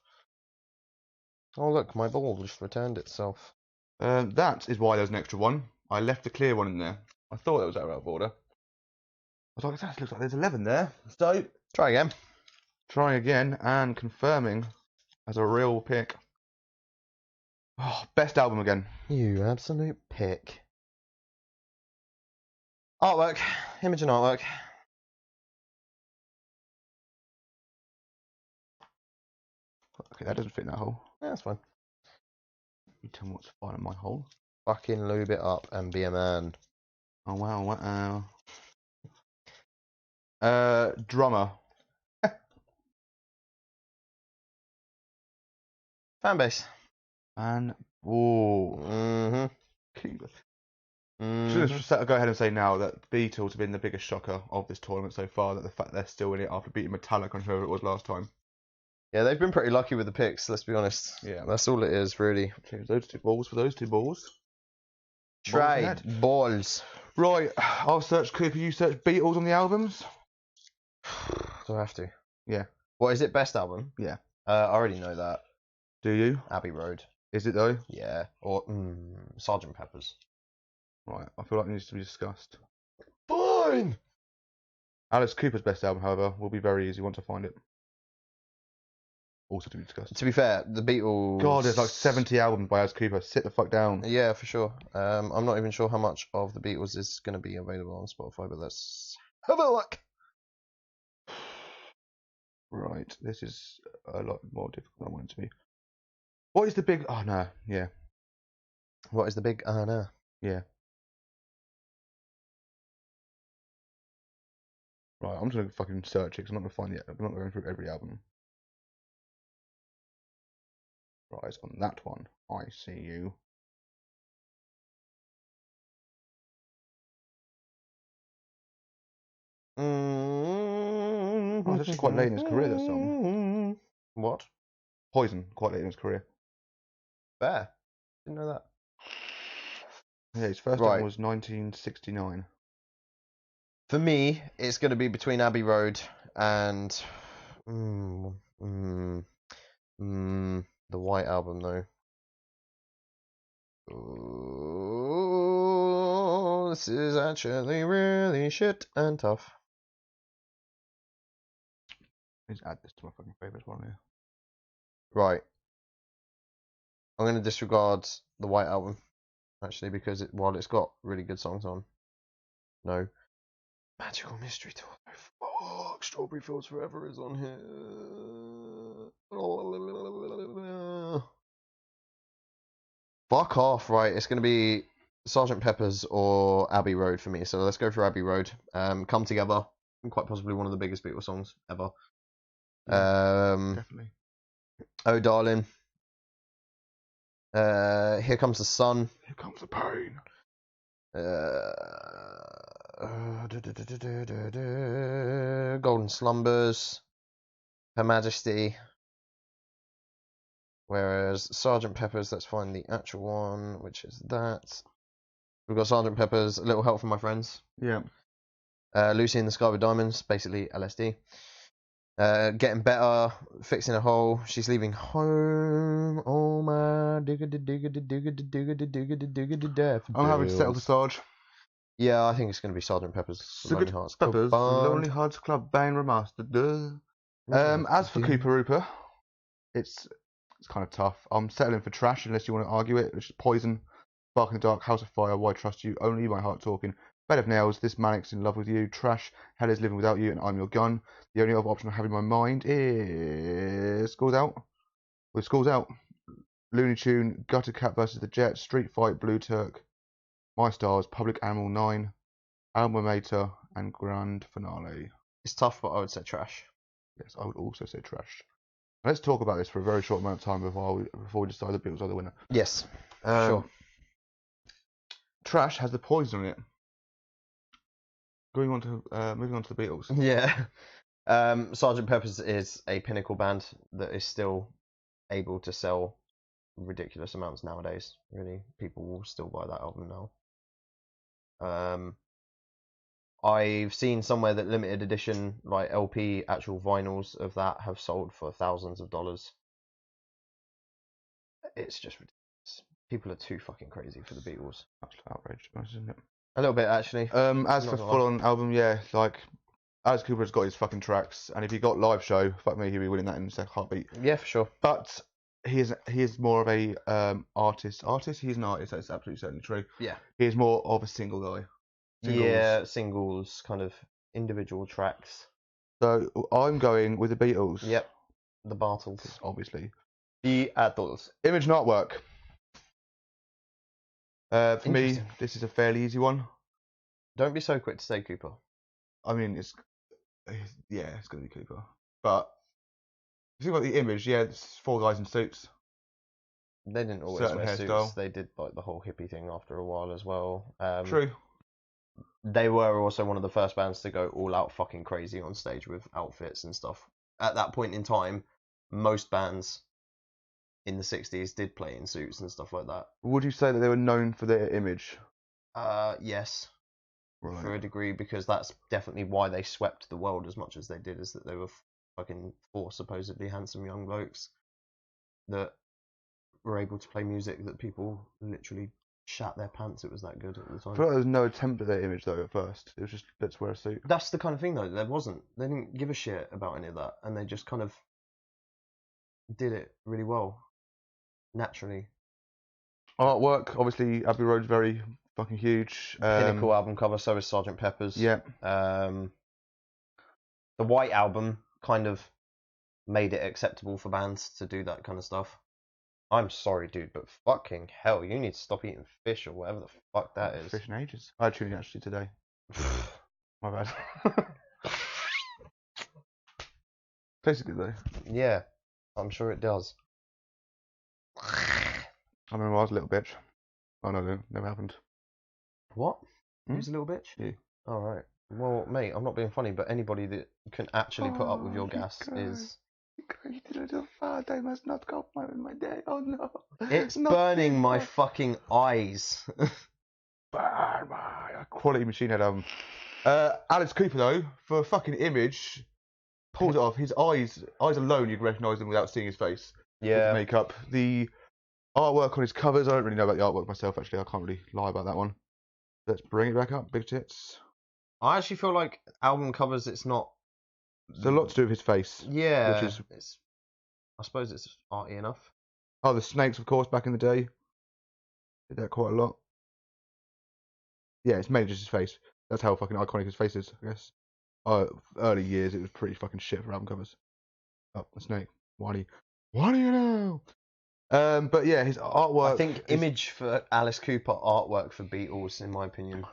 Oh look, my ball just returned itself. That is why there's an extra one. I left the clear one in there. I thought that was out of order. I was like, that looks like there's 11 there. So, Try again. try again and confirming as a real pick. Oh, best album again. You absolute pick. Artwork. Image and artwork. Okay, that doesn't fit in that hole. Yeah, that's fine. You tell me what's fine in my hole. Fucking lube it up and be a man. Oh wow, wow. Drummer. Fan base. And whoa. Just go ahead and say now that Beatles have been the biggest shocker of this tournament so far. That the fact they're still in it after beating Metallica and whoever it was last time. Yeah, they've been pretty lucky with the picks. Let's be honest. Yeah, that's all it is, really. Cheers, those 2 balls for those 2 balls. Try balls. Right, I'll search Cooper. You search Beatles on the albums. Do I have to? Yeah. What is it? Best album? Yeah. I already know that. Do you? Abbey Road. Is it though? Yeah. Or Sgt. Pepper's. Right, I feel like it needs to be discussed. Fine. Alice Cooper's best album, however, will be very easy once I find it. Also to be discussed. To be fair, the Beatles. God, there's like 70 albums by Alice Cooper. Sit the fuck down. Yeah, for sure. I'm not even sure how much of the Beatles is going to be available on Spotify, but let's have a look. Right, this is a lot more difficult than I want it to be. What is the big... Oh, no, yeah. What is the big... no. Yeah. Right, I'm just going to fucking search it, because I'm not going to find it. I'm not going through every album. Right, it's on that one. I see you. Oh, it's actually quite late in his career, that song. What? Poison, quite late in his career. Fair. Didn't know that. Yeah, his first album was 1969. For me, it's going to be between Abbey Road and the White Album, though. Ooh, this is actually really shit and tough. Let's add this to my fucking favourite one here. Right. I'm going to disregard the White Album, actually, because while it's got really good songs on. No. Magical Mystery Tour. Fuck, Strawberry Fields Forever is on here. Fuck off, right. It's going to be Sergeant Pepper's or Abbey Road for me. So let's go for Abbey Road. Come Together, quite possibly one of the biggest Beatles songs ever. Yeah, definitely. Oh Darling. Here Comes the Sun. Here Comes the Pain. Golden Slumbers. Her Majesty. Whereas Sergeant Pepper's, let's find the actual one, which is that. We've got Sergeant Pepper's, A Little Help from My Friends. Yeah. Lucy in the Sky with Diamonds, basically LSD. Getting Better, Fixing a Hole, She's Leaving Home, Oh my diggity diggity diggity diggity diggity diggity daffodils. I'm having to settle for Sarge. Yeah, I think it's going to be Sergeant Pepper's Lonely Hearts Club Pepper's Band. Lonely Hearts Club Band Remastered. As for Cooper Rooper, it's kind of tough. I'm settling for Trash unless you want to argue it, which is Poison, Spark in the Dark, House of Fire, Why Trust You, Only You, My Heart Talking, Bed of Nails, This Manic's in Love with You, Trash, Hell is Living Without You, and I'm Your Gun. The only other option I have in my mind is Schools Out. With Schools Out, Looney Tune, Gutter Cat vs. the Jets, Street Fight, Blue Turk, My Stars, Public Animal 9, Alma Mater, and Grand Finale. It's tough, but I would say Trash. Yes, I would also say Trash. Let's talk about this for a very short amount of time before we decide the Beatles are the winner. Yes, sure. Trash has the Poison on it. Moving on to the Beatles. Yeah. Sergeant Pepper's is a pinnacle band that is still able to sell ridiculous amounts nowadays. Really, people will still buy that album now. I've seen somewhere that limited edition, like LP, actual vinyls of that have sold for thousands of dollars. It's just ridiculous. People are too fucking crazy for the Beatles. That's outrageous, isn't it? A little bit, actually. As for full-on album, yeah, like Alice Cooper's got his fucking tracks, and if he got live show, fuck me, he'd be winning that in a heartbeat. Yeah, for sure. But he is more of a artist. He's an artist. That's absolutely certainly true. Yeah. He is more of a single guy. Singles. Yeah, singles, kind of individual tracks. So I'm going with the Beatles. Yep, the Bartles, obviously. The Beatles. Image and artwork. For me, this is a fairly easy one. Don't be so quick to say Cooper. I mean, it's going to be Cooper. But if you think about the image, yeah, it's 4 guys in suits. They didn't always wear suits. They did like the whole hippie thing after a while as well. True. They were also one of the first bands to go all out fucking crazy on stage with outfits and stuff. At that point in time, most bands in the 60s did play in suits and stuff like that. Would you say that they were known for their image? Yes. Right. For a degree, because that's definitely why they swept the world as much as they did, is that they were fucking 4 supposedly handsome young blokes that were able to play music that people literally shat their pants. It was that good at the time. I feel like there was no attempt at their image though at first. It was just, let's wear a suit. That's the kind of thing though. There wasn't. They didn't give a shit about any of that, and they just kind of did it really well, naturally. Artwork, obviously, Abbey Road's very fucking huge. Pinnacle album cover. So is Sergeant Pepper's. Yeah. The White Album kind of made it acceptable for bands to do that kind of stuff. I'm sorry, dude, but fucking hell, you need to stop eating fish or whatever the fuck that is. Fish in ages. I had tuna actually today. My bad. Tastes good though. Yeah, I'm sure it does. I remember I was a little bitch. Oh no, never happened. What? Who's a little bitch? You. Alright. Well, mate, I'm not being funny, but anybody that can actually put up with your gas is... I must not go my day. Oh no. It's burning my fucking eyes. Burn my Quality Machine Head album. Alice Cooper though, for fucking image, pulls it off. His eyes alone, you'd recognise him without seeing his face. Yeah. With the makeup. The artwork on his covers, I don't really know about the artwork myself actually. I can't really lie about that one. Let's bring it back up. Big tits. I actually feel like album covers, it's not... There's a lot to do with his face. Yeah. Which is... I suppose it's arty enough. Oh, the Snakes, of course, back in the day. Did that quite a lot. Yeah, it's mainly just his face. That's how fucking iconic his face is, I guess. Early years, it was pretty fucking shit for album covers. Oh, the Snake. What do you know? But yeah, his artwork. I think image for Alice Cooper, artwork for Beatles, in my opinion.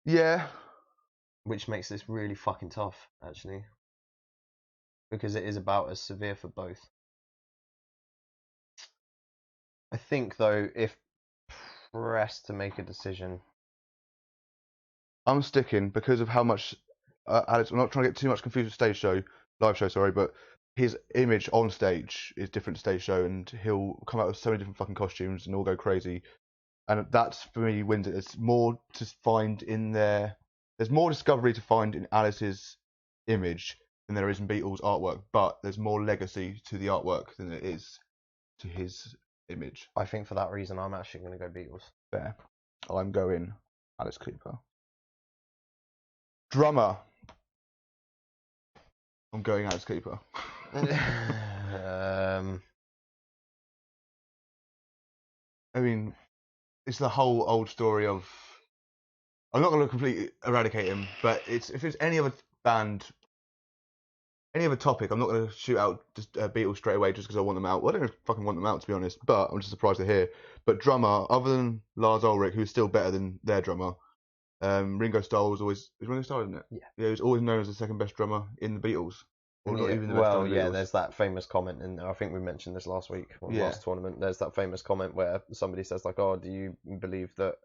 Yeah. Which makes this really fucking tough, actually. Because it is about as severe for both. I think, though, if pressed to make a decision, I'm sticking because of how much Alex. I'm not trying to get too much confused with live show, sorry, but his image on stage is different to stage show, and he'll come out with so many different fucking costumes and all go crazy, and that's for me wins it. There's more to find in there. There's more discovery to find in Alice's image than there is in Beatles' artwork, but there's more legacy to the artwork than there is to his image. I think for that reason, I'm actually going to go Beatles. Fair. I'm going Alice Cooper. Drummer. I'm going Alice Cooper. I mean, it's the whole old story of. I'm not going to completely eradicate him, but if it's any other band, any other topic, I'm not going to shoot out just Beatles straight away just because I want them out. Well, I don't fucking want them out, to be honest, but I'm just surprised they're here. But drummer, other than Lars Ulrich, who's still better than their drummer, Ringo Starr was always. Is Ringo Starr, isn't it? Yeah. Yeah, he was always known as the second best drummer in the Beatles. Or not even the best drummer in the Beatles. There's that famous comment in there. I think we mentioned this last week, last tournament. There's that famous comment where somebody says, like, oh, do you believe that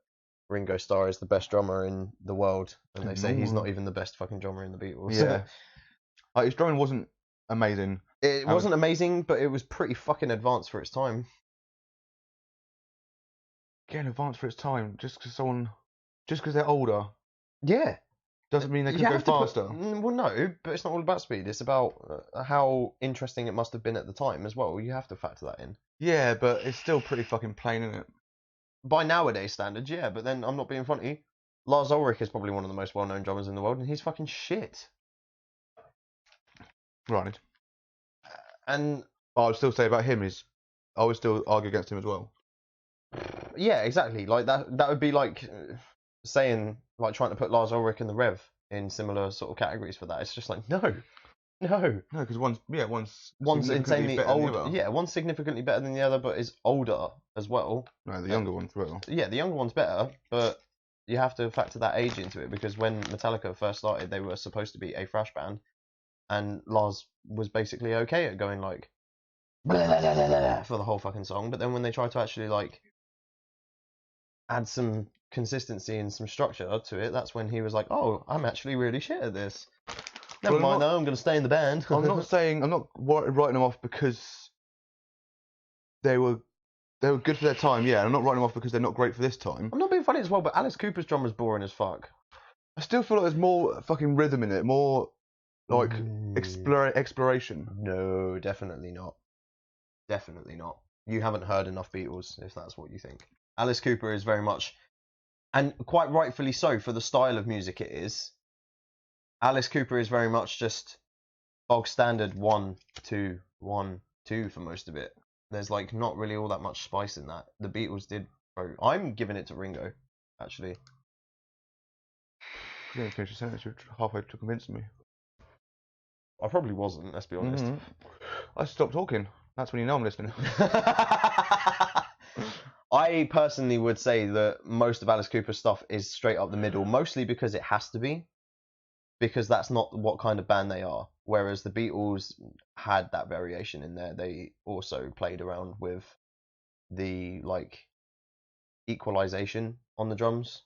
Ringo Starr is the best drummer in the world? And they say he's not even the best fucking drummer in the Beatles. Yeah. His drumming wasn't amazing. It wasn't amazing, but it was pretty fucking advanced for its time. Again, advanced for its time. Just because they're older. Yeah. Doesn't mean they can go faster. Well, no, but it's not all about speed. It's about how interesting it must have been at the time as well. You have to factor that in. Yeah, but it's still pretty fucking plain, isn't it? By nowadays standards, yeah, but then I'm not being funny. Lars Ulrich is probably one of the most well-known drummers in the world, and he's fucking shit. Right. And I would still say about him is, I would still argue against him as well. Yeah, exactly. Like that would be like saying, like, trying to put Lars Ulrich and the Rev in similar sort of categories for that. It's just like, no. No, because one's insanely old. Yeah, one's significantly better than the other, but is older as well. No, the younger one's better. Yeah, the younger one's better, but you have to factor that age into it, because when Metallica first started, they were supposed to be a thrash band, and Lars was basically okay at going like blah, blah, blah, blah, for the whole fucking song. But then when they tried to actually like add some consistency and some structure to it, that's when he was like, oh, I'm actually really shit at this. Never mind though, I'm going to stay in the band. I'm not writing them off because they were good for their time, yeah. I'm not writing them off because they're not great for this time. I'm not being funny as well, but Alice Cooper's drummer's boring as fuck. I still feel like there's more fucking rhythm in it, more like exploration. No, definitely not. Definitely not. You haven't heard enough Beatles, if that's what you think. Alice Cooper is very much, and quite rightfully so for the style of music it is, Alice Cooper is very much just bog standard 1, 2, 1, 2 for most of it. There's like not really all that much spice in that. The Beatles did. I'm giving it to Ringo, actually. You didn't finish the sentence. You're halfway to convince me. I probably wasn't. Let's be honest. I stopped talking. That's when you know I'm listening. I personally would say that most of Alice Cooper's stuff is straight up the middle, mostly because it has to be. Because that's not what kind of band they are. Whereas the Beatles had that variation in there. They also played around with the like equalization on the drums.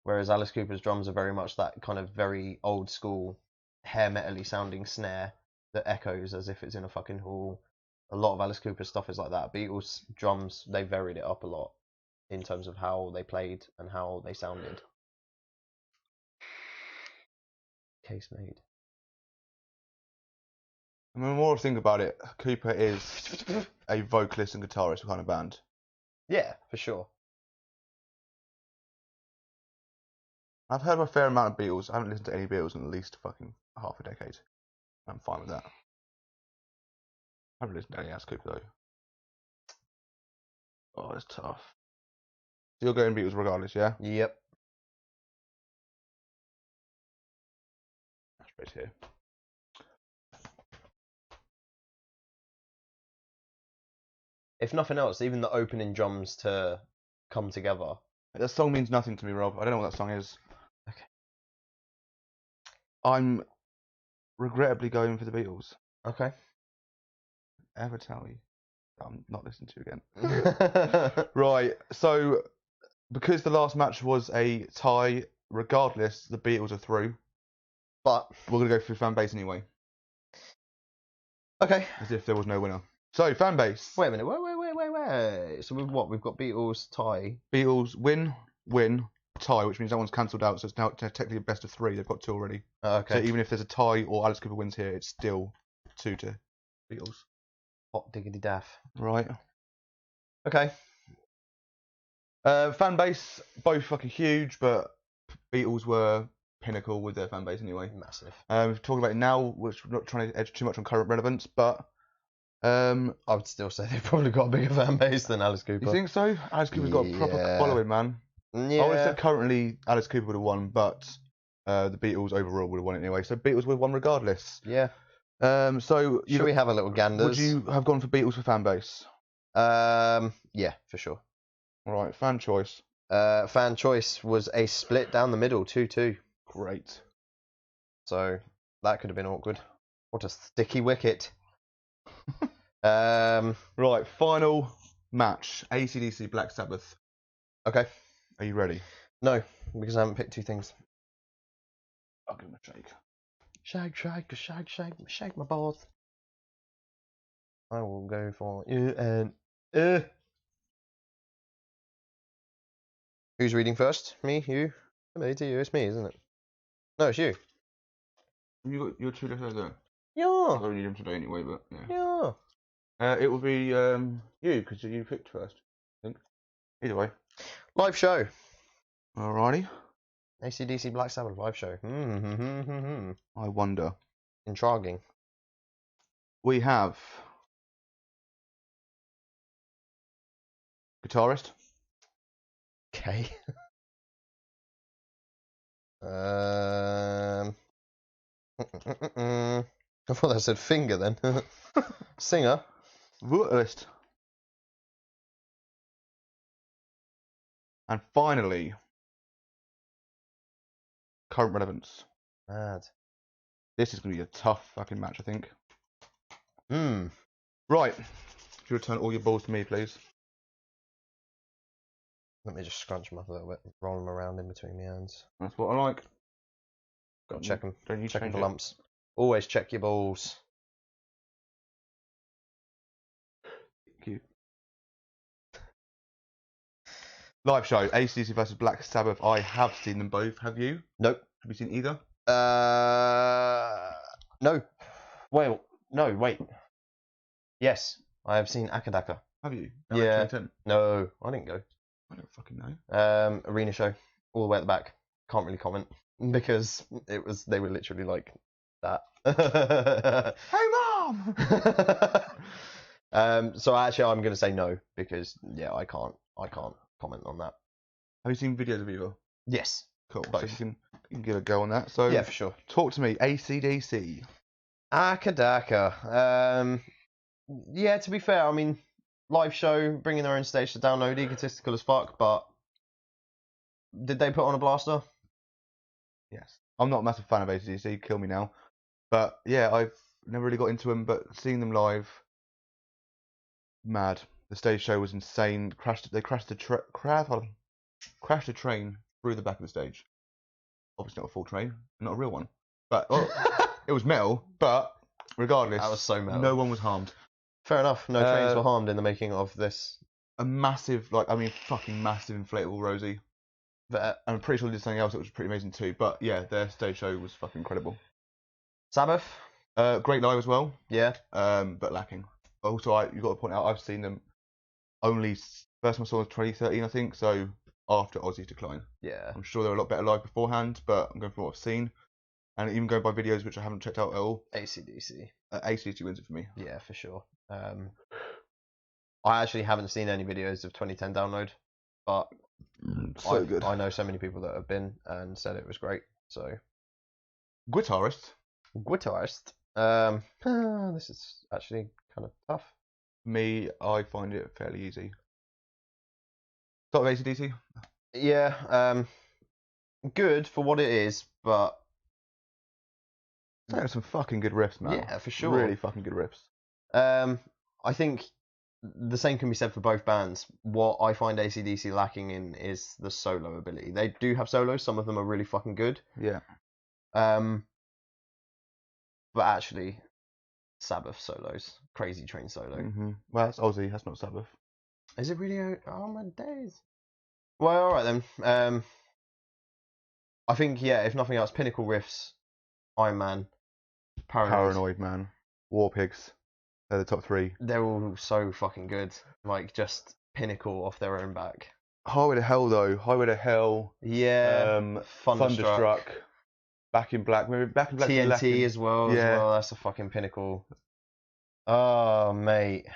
Whereas Alice Cooper's drums are very much that kind of very old school hair metal-y sounding snare that echoes as if it's in a fucking hall. A lot of Alice Cooper's stuff is like that. Beatles drums, they varied it up a lot in terms of how they played and how they sounded. Case made. I mean, the more I think about it, Cooper is a vocalist and guitarist kind of band. Yeah, for sure. I've heard a fair amount of Beatles. I haven't listened to any Beatles in at least fucking half a decade. I'm fine with that. I haven't listened to any Alice Cooper though. Oh, it's tough. So you're going Beatles regardless, yeah? Yep. That's right here. if nothing else, even the opening drums to come together. That song means nothing to me, Rob. I don't know what that song is. Okay. I'm regrettably going for the Beatles. Okay. Ever tell you? I'm not listening to you again. Right, so because the last match was a tie, regardless, the Beatles are through. But we're going to go through fan base anyway. Okay. As if there was no winner. So, fan base. Wait a minute. Wait. So we've what? We've got Beatles tie. Beatles win, tie, which means that one's cancelled out, so it's now technically a best of 3. They've got 2 already. Okay. So even if there's a tie or Alice Cooper wins here, it's still 2 to Beatles. Hot diggity daff. Right. Okay. Fan base, both fucking huge, but Beatles were pinnacle with their fan base anyway. Massive. Talking about it now, which we're not trying to edge too much on current relevance, but I would still say they've probably got a bigger fan base than Alice Cooper. You think so? Alice Cooper's got a proper following, man. Yeah. I would have said currently Alice Cooper would have won, but the Beatles overall would have won it anyway. So Beatles would have won regardless. Yeah. So should we have a little gander? Would you have gone for Beatles for fan base? Yeah, for sure. All right, fan choice. Fan choice was a split down the middle, 2-2. Great. So that could have been awkward. What a sticky wicket. Right, final match. AC/DC Black Sabbath. Okay. Are you ready? No, because I haven't picked 2 things. I'll give him a shake. Shake my balls. I will go for you and Who's reading first? Me? You? It's you. It's me, isn't it? No, it's you. You got your 2 letters there. Yeah. I don't need them today anyway, but yeah. It will be you because you picked first. I think. Either way. Live show. Alrighty. AC/DC Black Sabbath live show. I wonder. Intriguing. We have guitarist. Okay. I thought that said finger then. Singer. Vocalist. And finally, current relevance. Mad. This is going to be a tough fucking match, I think. Right. If you return all your balls to me, please. Let me just scrunch them up a little bit, roll them around in between my hands. That's what I like. Got to check them. Don't you check them change for it? lumps. Always check your balls. Thank you. Live show, AC/DC versus Black Sabbath. I have seen them both. Have you? Nope. Have you seen either? No. Well, no, wait. Yes, I have seen Akadaka. Have you? Yeah. 2010? No, I didn't go. I don't fucking know. Arena show, all the way at the back. Can't really comment because they were literally like that. Hey, Mom! So actually, I'm gonna say no because I can't comment on that. Have you seen videos of either? Yes. Cool. Both. So you can give a go on that. So yeah, for sure. Talk to me, AC/DC. Akadaka. Yeah, to be fair, I mean, live show, bringing their own stage to download, egotistical as fuck, but did they put on a blaster? Yes. I'm not a massive fan of AC/DC, kill me now. But yeah, I've never really got into them, but seeing them live, mad. The stage show was insane. They crashed a train through the back of the stage. Obviously not a full train, not a real one. But it was metal, but regardless, That was so metal. No one was harmed. Fair enough. No trains were harmed in the making of this. A massive, fucking massive inflatable Rosie. But I'm pretty sure they did something else that was pretty amazing too. But yeah, their stage show was fucking incredible. Sabbath. Great live as well. Yeah. But lacking. Also, you got to point out I've seen them only first time I saw them was 2013, I think. So after Ozzy's decline. Yeah. I'm sure they were a lot better live beforehand, but I'm going from what I've seen, and even going by videos which I haven't checked out at all. AC/DC. AC/DC wins it for me. Yeah, for sure. I actually haven't seen any videos of 2010 download, but So good. I know so many people that have been and said it was great. So Guitarist. This is actually kind of tough. For me, I find it fairly easy. Start with AC/DC. Yeah, good for what it is, but There's some fucking good riffs, man. yeah, for sure. Really fucking good riffs. I think the same can be said for both bands. What I find AC/DC lacking in is the solo ability. They do have solos. Some of them are really fucking good. Yeah. But actually, Sabbath solos, Crazy Train solo. Mm-hmm. Well, that's Ozzy. That's not Sabbath. Is it really? Oh my days. Well, all right then. I think if nothing else, Pinnacle riffs, Iron Man, Paranoid Man, War Pigs. They're the top 3. They're all so fucking good. Like just pinnacle off their own back. Highway to Hell though. Highway to Hell. Yeah. Thunderstruck. Back in Black. Maybe Back in Black. TNT as well. Yeah. As well. That's a fucking pinnacle. Oh mate.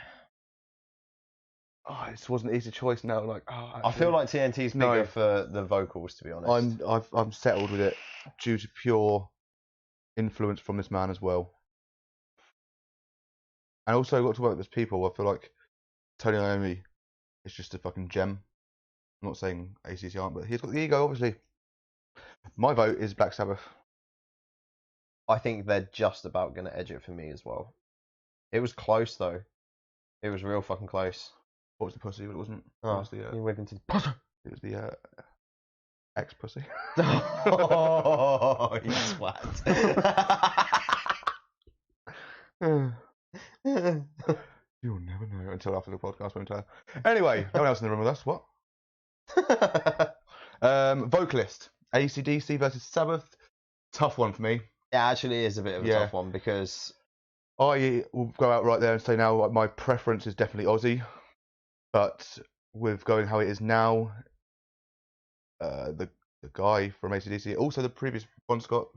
Oh, it wasn't an easy choice now. Like, I feel like TNT's bigger for the vocals, to be honest. I'm settled with it due to pure influence from this man as well. And also, I've got to talk about this people. I feel like Tony Iommi is just a fucking gem. I'm not saying ACC aren't, but he's got the ego, obviously. My vote is Black Sabbath. I think they're just about going to edge it for me as well. It was close, though. It was real fucking close. What was the pussy? But it wasn't. Oh, it was the, you're waving to the pussy. It was the ex-pussy. Oh, you swat. You'll never know until after the podcast, won't I? Anyway, no one else in the room with us. What? Vocalist. AC/DC versus Sabbath. Tough one for me. It actually is a bit of a tough one because I will go out right there and say now my preference is definitely Ozzy, but with going how it is now, the guy from AC/DC, also the previous Bon Scott,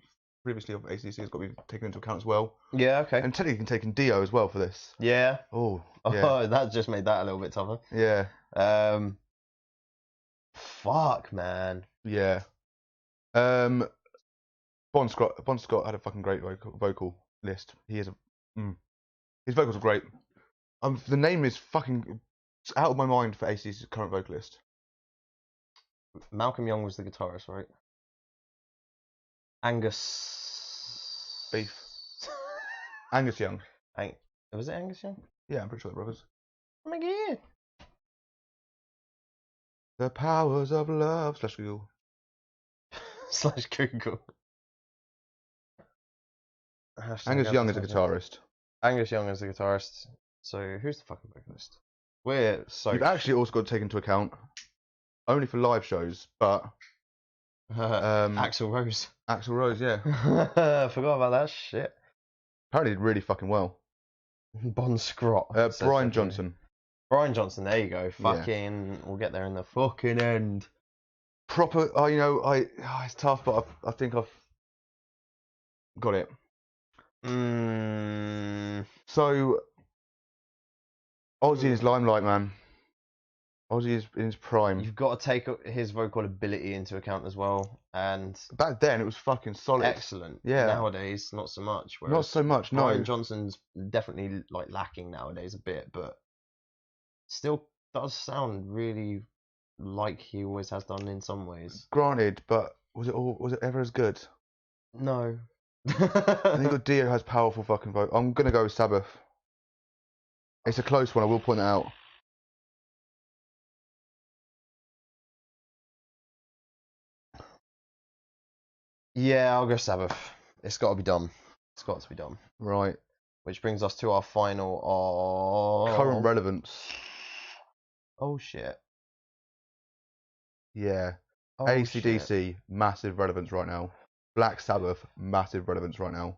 previously of AC/DC, has got to be taken into account as well. Yeah, okay. And technically, you can take in Dio as well for this. Yeah. Oh, yeah. Oh, that just made that a little bit tougher. Yeah. Fuck, man. Yeah. Bon Scott had a fucking great vocal list. He is his vocals are great. The name is fucking out of my mind for AC's current vocalist. Malcolm Young was the guitarist, right? Angus Beef. Angus Young. Was it Angus Young? Yeah, I'm pretty sure they're brothers. Oh my god. The powers of love / Google. / Google. Angus Young is a guitarist. Angus Young is the guitarist. So who's the fucking vocalist? You've actually also got to take into account only for live shows, but Axl Rose. Axl Rose, yeah. I forgot about that shit. Apparently did really fucking well. Bon Scott. Brian Johnson. Brian Johnson, there you go. Fucking, we'll get there in the fucking end. Proper, it's tough, but I think I've got it. So, Ozzy in his limelight, man. Ozzy is in his prime. You've got to take his vocal ability into account as well, and back then it was fucking solid. Excellent. Yeah. Nowadays, not so much. Not so much. No. Brian Johnson's definitely like lacking nowadays a bit, but still does sound really like he always has done in some ways. Granted, but was it ever as good? No. I think Dio has powerful fucking vote. I'm gonna go with Sabbath. It's a close one. I will point that out. Yeah, I'll go Sabbath. It's got to be done. It's got to be done. Right. Which brings us to our final current relevance. Oh shit. Yeah. Oh, AC/DC, shit. massive relevance right now. Black Sabbath, massive relevance right now.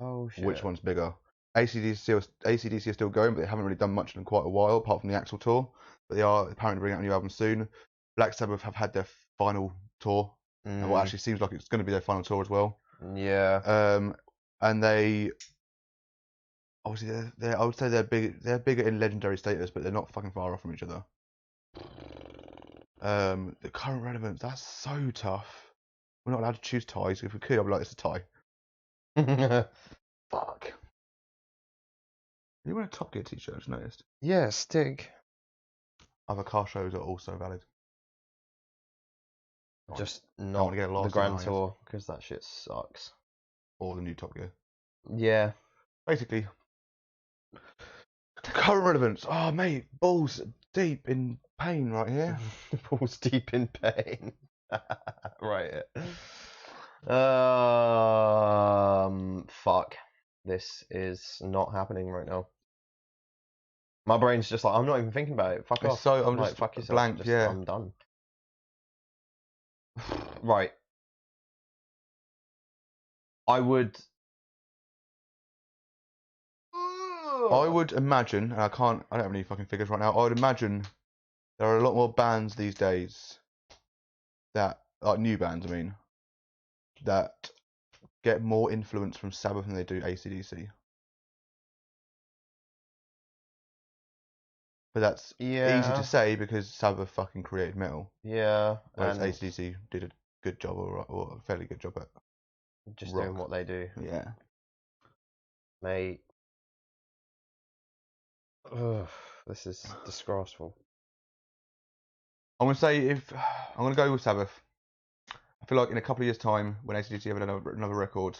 Oh shit. Which one's bigger? AC/DC are still going, but they haven't really done much in quite a while, apart from the Axl tour. But they are apparently bringing out a new album soon. Black Sabbath have had their final tour. And what actually seems like it's going to be their final tour as well. Yeah. And they obviously I would say they're bigger in legendary status, but they're not fucking far off from each other. The current relevance, that's so tough. We're not allowed to choose ties. If we could, I'd be like, it's a tie. Fuck. You wear a Top Gear t-shirt, I just noticed. Yeah, Stig. Other car shows are also valid. Just Don't not want to get the lost Grand Tour, because that shit sucks. or the new Top Gear. Yeah. Basically, current relevance. Oh, mate, balls deep in pain right here. Balls deep in pain. Right. Fuck. This is not happening right now. My brain's just like, I'm not even thinking about it. Fuck It's off. so I'm like, just fuck yourself. blank. Just, Yeah. I'm done. Right. I would imagine, and I don't have any fucking figures right now. I would imagine there are a lot more bands these days that, like new bands, I mean, that get more influence from Sabbath than they do AC/DC. But that's easy to say because Sabbath fucking created metal. Yeah. Whereas And AC/DC did a good job, or a fairly good job at just rock. doing what they do. Yeah. Mate. Ugh, this is disgraceful. I'm gonna say I'm gonna go with Sabbath. I feel like in a couple of years' time, when AC/DC have another record,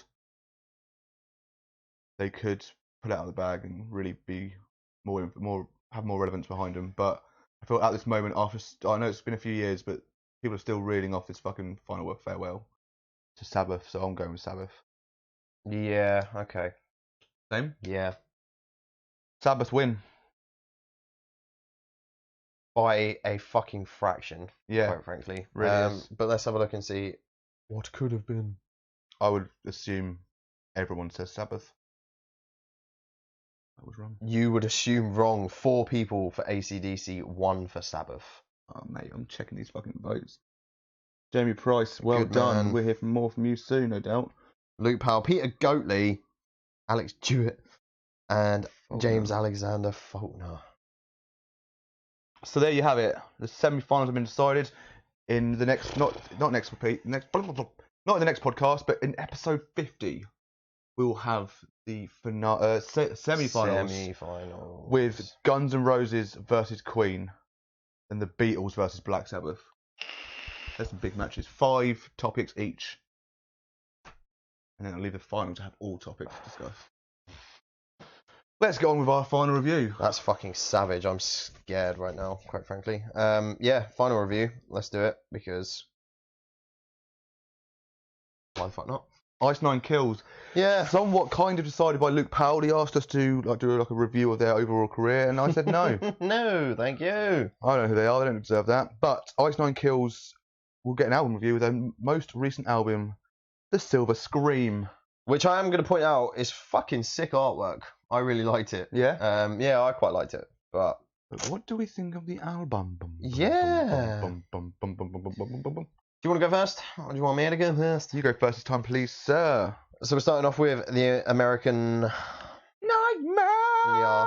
they could pull it out of the bag and really be have more relevance behind them. But I feel at this moment, I know it's been a few years, but people are still reeling off this fucking final farewell to Sabbath. So I'm going with Sabbath. Yeah, okay. Same. Yeah. Sabbath win. By a fucking fraction, Yeah, quite frankly. really is. But let's have a look and see what could have been. I would assume everyone says Sabbath. That was wrong. You would assume wrong. 4 people for AC/DC, 1 for Sabbath. Oh, mate, I'm checking these fucking votes. Jamie Price, well Good done. man. We'll hear more from you soon, no doubt. Luke Powell, Peter Goatley, Alex Jewett, and Faulkner. James Alexander Faulkner. So there you have it. The semi-finals have been decided in the next, not in the next podcast, but in episode 50, we'll have the semi-finals with Guns N' Roses versus Queen and the Beatles versus Black Sabbath. There's some big matches, 5 topics each, and then I'll leave the final to have all topics discussed. Let's go on with our final review. That's fucking savage. I'm scared right now, quite frankly. Yeah, final review. Let's do it, because why the fuck not? Ice Nine Kills. Yeah. Somewhat kind of decided by Luke Powell. He asked us to do a review of their overall career, and I said no. No, thank you. I don't know who they are. They don't deserve that. But Ice Nine Kills will get an album review with their most recent album, The Silver Scream. Which I am going to point out is fucking sick artwork. I really liked it. Yeah? Yeah, I quite liked it. But what do we think of the album? Yeah. Do you want to go first? Or do you want me to go first? You go first this time, please, sir. So we're starting off with the American Nightmare. Yeah.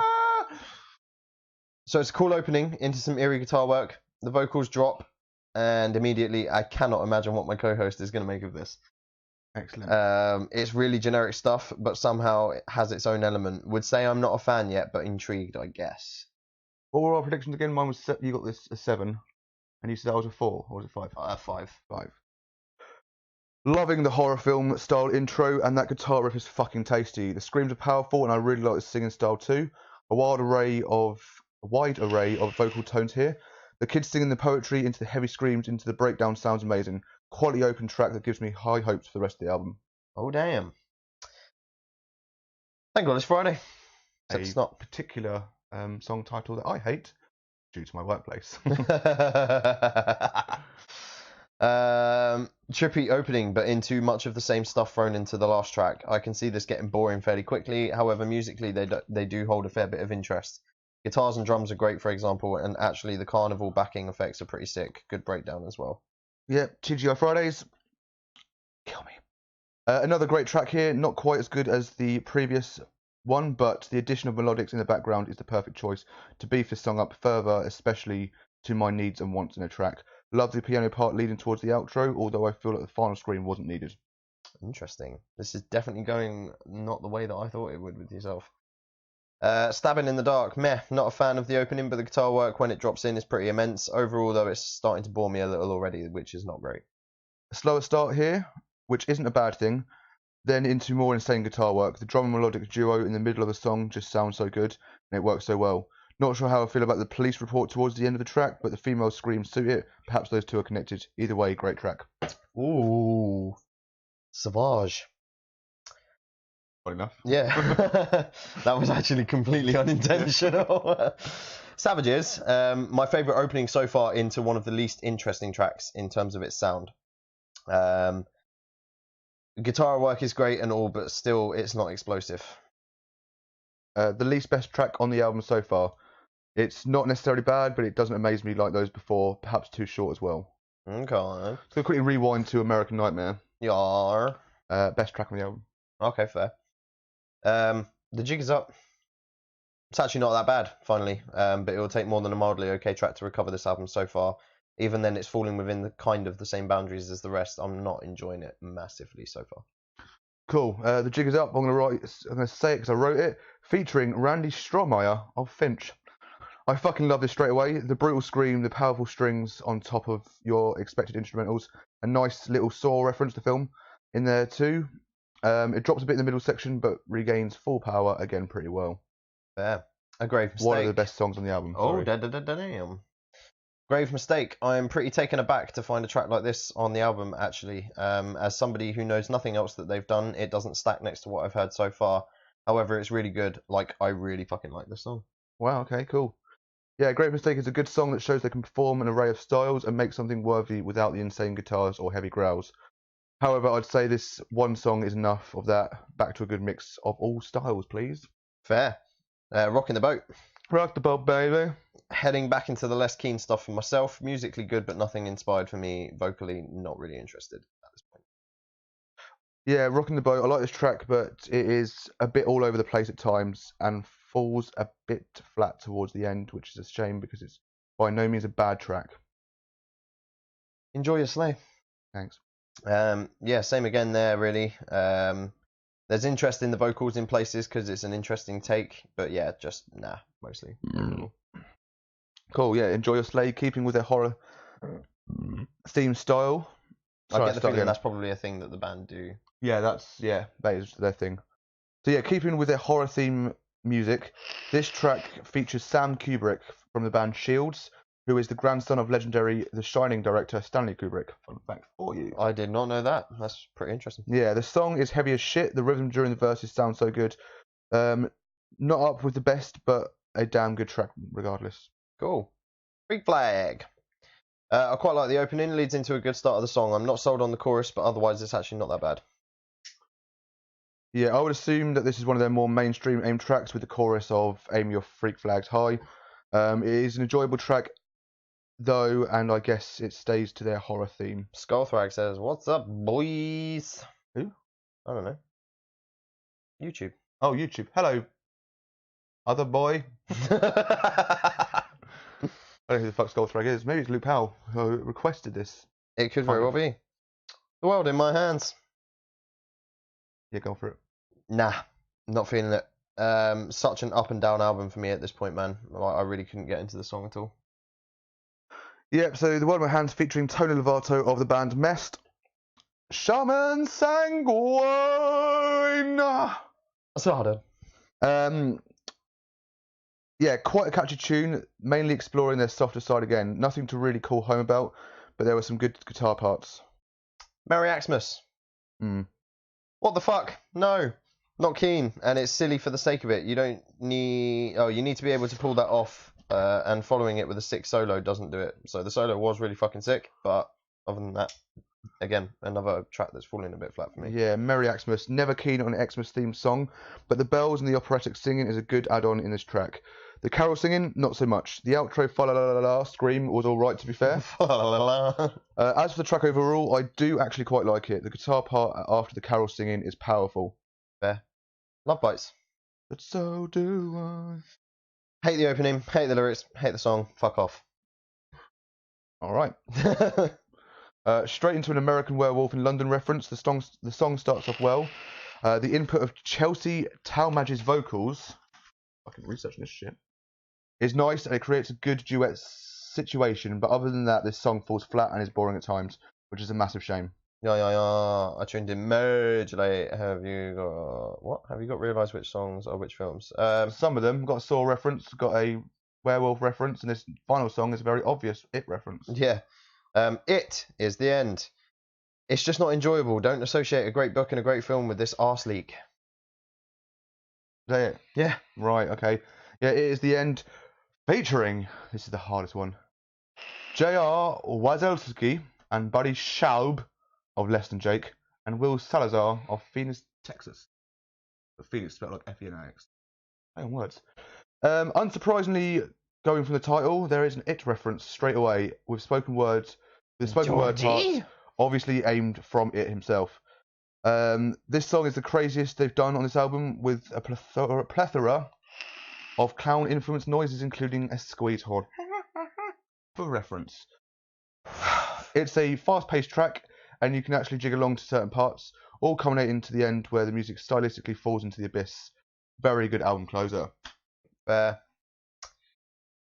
So it's a cool opening into some eerie guitar work. The vocals drop, and immediately I cannot imagine what my co-host is going to make of this. Excellent. It's really generic stuff, but somehow it has its own element. Would say I'm not a fan yet, but intrigued, I guess. What were our predictions again? Mine was you got this a 7, and you said I was a 4, or was it 5? 5. 5. Loving the horror film style intro, and that guitar riff is fucking tasty. The screams are powerful, and I really like the singing style too. A wide array of vocal tones here. The kids singing the poetry into the heavy screams into the breakdown sounds amazing. Quality open track that gives me high hopes for the rest of the album. Oh damn! Thank God it's Friday. Except it's not. Particular song title that I hate due to my workplace. Trippy opening, but into much of the same stuff thrown into the last track. I can see this getting boring fairly quickly. However, musically they do hold a fair bit of interest. Guitars and drums are great, for example, and actually the carnival backing effects are pretty sick. Good breakdown as well. Yeah, TGI Fridays. Kill me. Another great track here, not quite as good as the previous one, but the addition of melodics in the background is the perfect choice to beef this song up further, especially to my needs and wants in a track. Love the piano part leading towards the outro, although I feel like the final scream wasn't needed. Interesting. This is definitely going not the way that I thought it would with yourself. Stabbing in the Dark, meh. Not a fan of the opening, but the guitar work when it drops in is pretty immense. Overall, though, it's starting to bore me a little already, which is not great. A slower start here, which isn't a bad thing. Then into more insane guitar work. The drum and melodic duo in the middle of the song just sounds so good, and it works so well. Not sure how I feel about the police report towards the end of the track, but the female screams suit it. Perhaps those two are connected. Either way, great track. Ooh. Savage. Not enough. Yeah. That was actually completely unintentional. Savages, my favourite opening so far into one of the least interesting tracks in terms of its sound. Guitar work is great and all, but still it's not explosive. The least best track on the album so far. It's not necessarily bad, but it doesn't amaze me like those before. Perhaps too short as well. Okay. So quickly rewind to American Nightmare. Yar. Best track on the album. Okay, fair. The jig is up. It's actually not that bad, finally, but it will take more than a mildly okay track to recover this album so far. Even then, it's falling within the kind of the same boundaries as the rest. I'm not enjoying it massively so far. Cool. The jig is up. I'm gonna say it because I wrote it. Featuring Randy Strohmeyer of Finch. I fucking love this straight away. The brutal scream, the powerful strings on top of your expected instrumentals. A nice little Saw reference to film in there too. It drops a bit in the middle section, but regains full power again pretty well. Fair. A grave mistake. One of the best songs on the album. Oh, damn. Grave mistake. I'm pretty taken aback to find a track like this on the album, actually. As somebody who knows nothing else that they've done, it doesn't stack next to what I've heard so far. However, it's really good. Like, I really fucking like this song. Wow, okay, cool. Yeah, Grave Mistake is a good song that shows they can perform an array of styles and make something worthy without the insane guitars or heavy growls. However, I'd say this one song is enough of that. Back to a good mix of all styles, please. Fair. Rocking the boat. Rock the boat, baby. Heading back into the less keen stuff for myself. Musically good, but nothing inspired for me. Vocally, not really interested at this point. Yeah, Rocking the Boat. I like this track, but it is a bit all over the place at times and falls a bit flat towards the end, which is a shame because it's by no means a bad track. Enjoy your sleigh. Thanks. Yeah, same again there, really. There's interest in the vocals in places because it's an interesting take, but yeah, just nah, mostly. Cool, yeah, enjoy your sleigh, keeping with their horror theme style. I get the feeling that's probably a thing that the band do. Yeah, that is their thing. So yeah, keeping with their horror theme music, this track features Sam Kubrick from the band Shields, who is the grandson of legendary The Shining director Stanley Kubrick. Fun fact for you. I did not know that. That's pretty interesting. Yeah, the song is heavy as shit. The rhythm during the verses sounds so good. Not up with the best, but a damn good track regardless. Cool. Big flag. I quite like the opening. Leads into a good start of the song. I'm not sold on the chorus, but otherwise it's actually not that bad. Yeah, I would assume that this is one of their more mainstream aimed tracks with the chorus of Aim Your Freak Flags High. It is an enjoyable track, though, and I guess it stays to their horror theme. Skullthrag says, "What's up, boys?" Who? I don't know. YouTube. Oh, YouTube. Hello, other boy. I don't know who the fuck Skullthrag is. Maybe it's Luke Powell who requested this. It could very well be. The world in my hands. Yeah, go for it. Nah, not feeling it. Such an up and down album for me at this point, man. I really couldn't get into the song at all. Yep, so the World in My Hands featuring Tony Lovato of the band Mest. Shaman Sanguine! That's harder. Yeah, quite a catchy tune, mainly exploring their softer side again. Nothing to really call home about, but there were some good guitar parts. Merry Xmas. What the fuck? No, not keen, and it's silly for the sake of it. You don't need. Oh, you need to be able to pull that off, and following it with a sick solo doesn't do it. So the solo was really fucking sick, but other than that, again, another track that's falling a bit flat for me. Yeah, Merry Xmas. Never keen on an Xmas themed song, but the bells and the operatic singing is a good add-on in this track. The carol singing, not so much. The outro fa-la-la-la-la scream was alright, to be fair. As for the track overall, I do actually quite like it. The guitar part after the carol singing is powerful. Fair. Love bites. But so do I. Hate the opening, hate the lyrics, hate the song, fuck off. Alright. Straight into an American Werewolf in London reference. The song starts off well. The input of Chelsea Talmadge's vocals fucking researching this shit. It's nice and it creates a good duet situation, but other than that, this song falls flat and is boring at times, which is a massive shame. Yeah. I tuned in major late. Have you got what? Have you got realised which songs or which films? Some of them got a Saw reference, got a werewolf reference, and this final song is a very obvious It reference. Yeah. It is the end. It's just not enjoyable. Don't associate a great book and a great film with this arse leak. Is that it? Yeah. Right, okay. Yeah, It is the end. Featuring, this is the hardest one, J.R. Wazelski and Buddy Schaub of Less Than Jake, and Will Salazar of Phoenix, Texas. But Phoenix spelled like F-E-N-I-X. Play on words. Unsurprisingly, going from the title, there is an It reference straight away with spoken words. The spoken word parts obviously aimed from It himself. This song is the craziest they've done on this album, with a plethora of clown-influenced noises, including a squeeze horn. For reference. It's a fast-paced track, and you can actually jig along to certain parts, all culminating to the end where the music stylistically falls into the abyss. Very good album closer.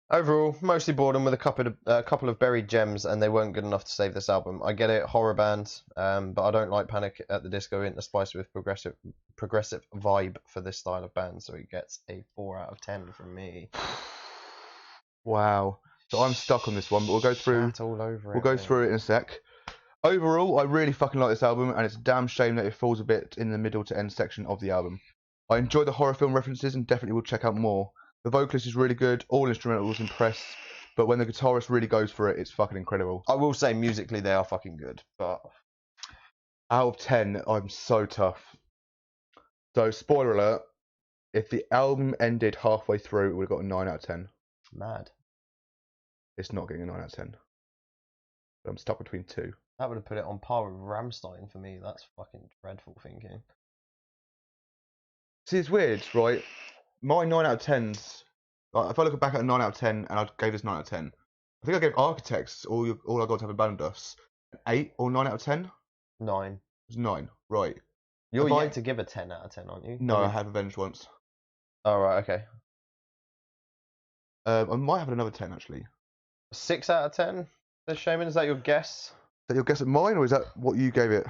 Overall, mostly boredom with a couple of buried gems, and they weren't good enough to save this album. I get it, horror band, but I don't like Panic at the Disco interspiced with progressive vibe for this style of band, so it gets a 4 out of 10 from me. Wow. So I'm stuck on this one, but we'll go through. We'll go through it in a sec. Overall, I really fucking like this album, and it's a damn shame that it falls a bit in the middle to end section of the album. I enjoy the horror film references and definitely will check out more. The vocalist is really good, all instrumentals impress, but when the guitarist really goes for it, it's fucking incredible. I will say musically they are fucking good, but out of 10, I'm so tough. So, spoiler alert, if the album ended halfway through, it would have got a 9 out of 10. Mad. It's not getting a 9 out of 10. But I'm stuck between 2. That would have put it on par with Rammstein for me. That's fucking dreadful thinking. See, it's weird, right? My 9 out of 10s, like, if I look back at a 9 out of 10 and I gave this 9 out of 10, I think I gave Architects, All I Got to Have Abandoned Us, an 8 or 9 out of 10? 9. It was 9, right. You're yet to give a 10 out of 10, aren't you? No, I have Avenged once. Oh, right, okay. I might have another 10, actually. 6 out of 10? Shaman, is that your guess? Is that your guess at mine, or is that what you gave it?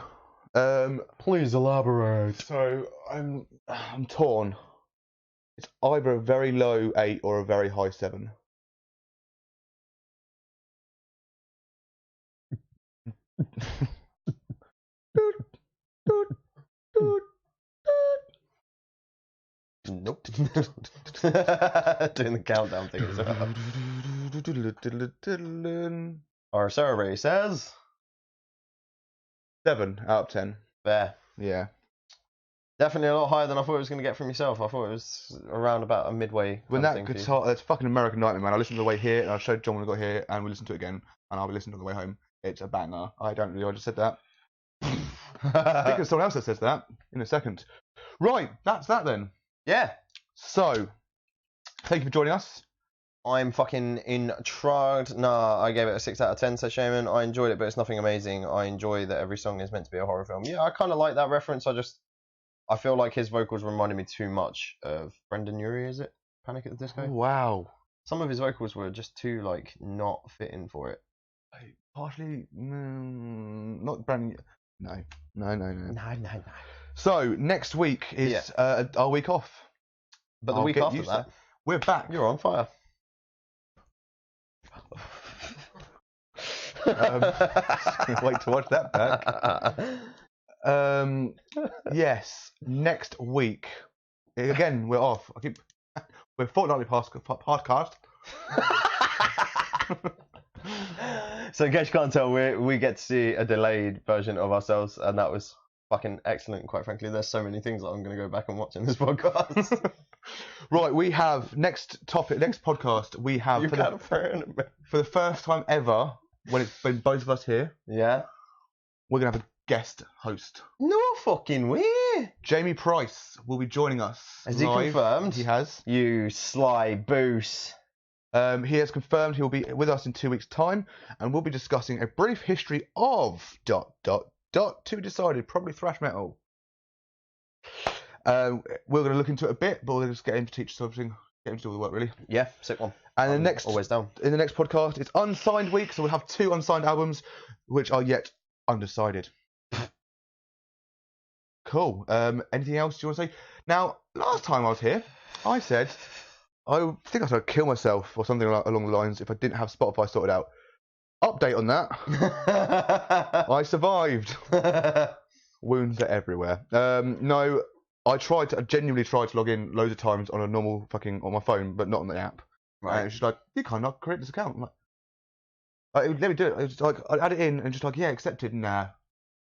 Please elaborate. So, I'm torn. It's either a very low 8 or a very high 7. Nope. Doing the countdown thing as well. Our survey says 7 out of 10. Fair. Yeah. Definitely a lot higher than I thought it was going to get from yourself. I thought it was around about a midway. When that guitar, it's fucking American Nightmare, man. I listened to the way here, and I showed John when I got here, and we listened to it again, and I'll be listening on the way home. It's a banger. I just said that. I think there's someone else that says that in a second. Right, that's that then. Yeah. So, thank you for joining us. I'm fucking intrigued. Nah, I gave it a 6 out of 10, says Shaman. I enjoyed it, but it's nothing amazing. I enjoy that every song is meant to be a horror film. Yeah, I kind of like that reference. I feel like his vocals reminded me too much of Brendan Urie, is it? Panic at the Disco? Oh, wow. Some of his vocals were just too, like, not fitting for it. Partially, not Brendan. No. No. So, next week is our week off. But the week after that, we're back. You're on fire. Wait to watch that back. Yes, next week. Again, we're off. We're fortnightly podcast. So in case you can't tell, we get to see a delayed version of ourselves, and that was fucking excellent. Quite frankly, there's so many things that I'm going to go back and watch in this podcast. Right, we have next podcast. We have for the first time ever, when it's been both of us here. Yeah, we're gonna have a guest host. No fucking way. Jamie Price will be joining us. Has he confirmed? He has. You sly boos. He has confirmed he will be with us in 2 weeks' time, and we'll be discussing a brief history of ... to be decided, probably thrash metal. We're going to look into it a bit, but we'll just get him to teach us something. Get him to do all the work, really. Yeah, sick one. And I'm always down. In the next podcast, it's unsigned week, so we'll have 2 unsigned albums, which are yet undecided. Cool. Anything else you want to say? Now, last time I was here, I said I think I would kill myself or something along the lines if I didn't have Spotify sorted out. Update on that. I survived. Wounds are everywhere. No, I genuinely tried to log in loads of times on a normal on my phone, but not on the app. Right. And it's just like, you cannot create this account. I'm like, let me do it. It's like, I'd add it in and just like, yeah, accepted. Nah.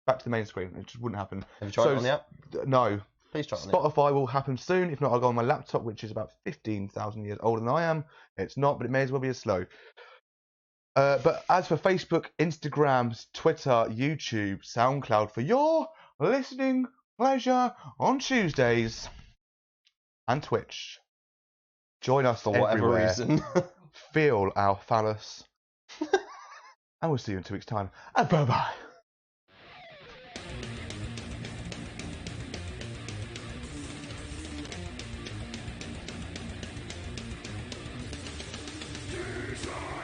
Back to the main screen. It just wouldn't happen. Have you tried it on the app? No. Please try it on the app. Spotify will happen soon. If not, I'll go on my laptop, which is about 15,000 years older than I am. It's not, but it may as well be as slow. But as for Facebook, Instagram, Twitter, YouTube, SoundCloud, for your listening pleasure on Tuesdays, and Twitch, join us for whatever everywhere. Reason. Feel our phallus. And we'll see you in 2 weeks' time. And bye-bye. Jesus!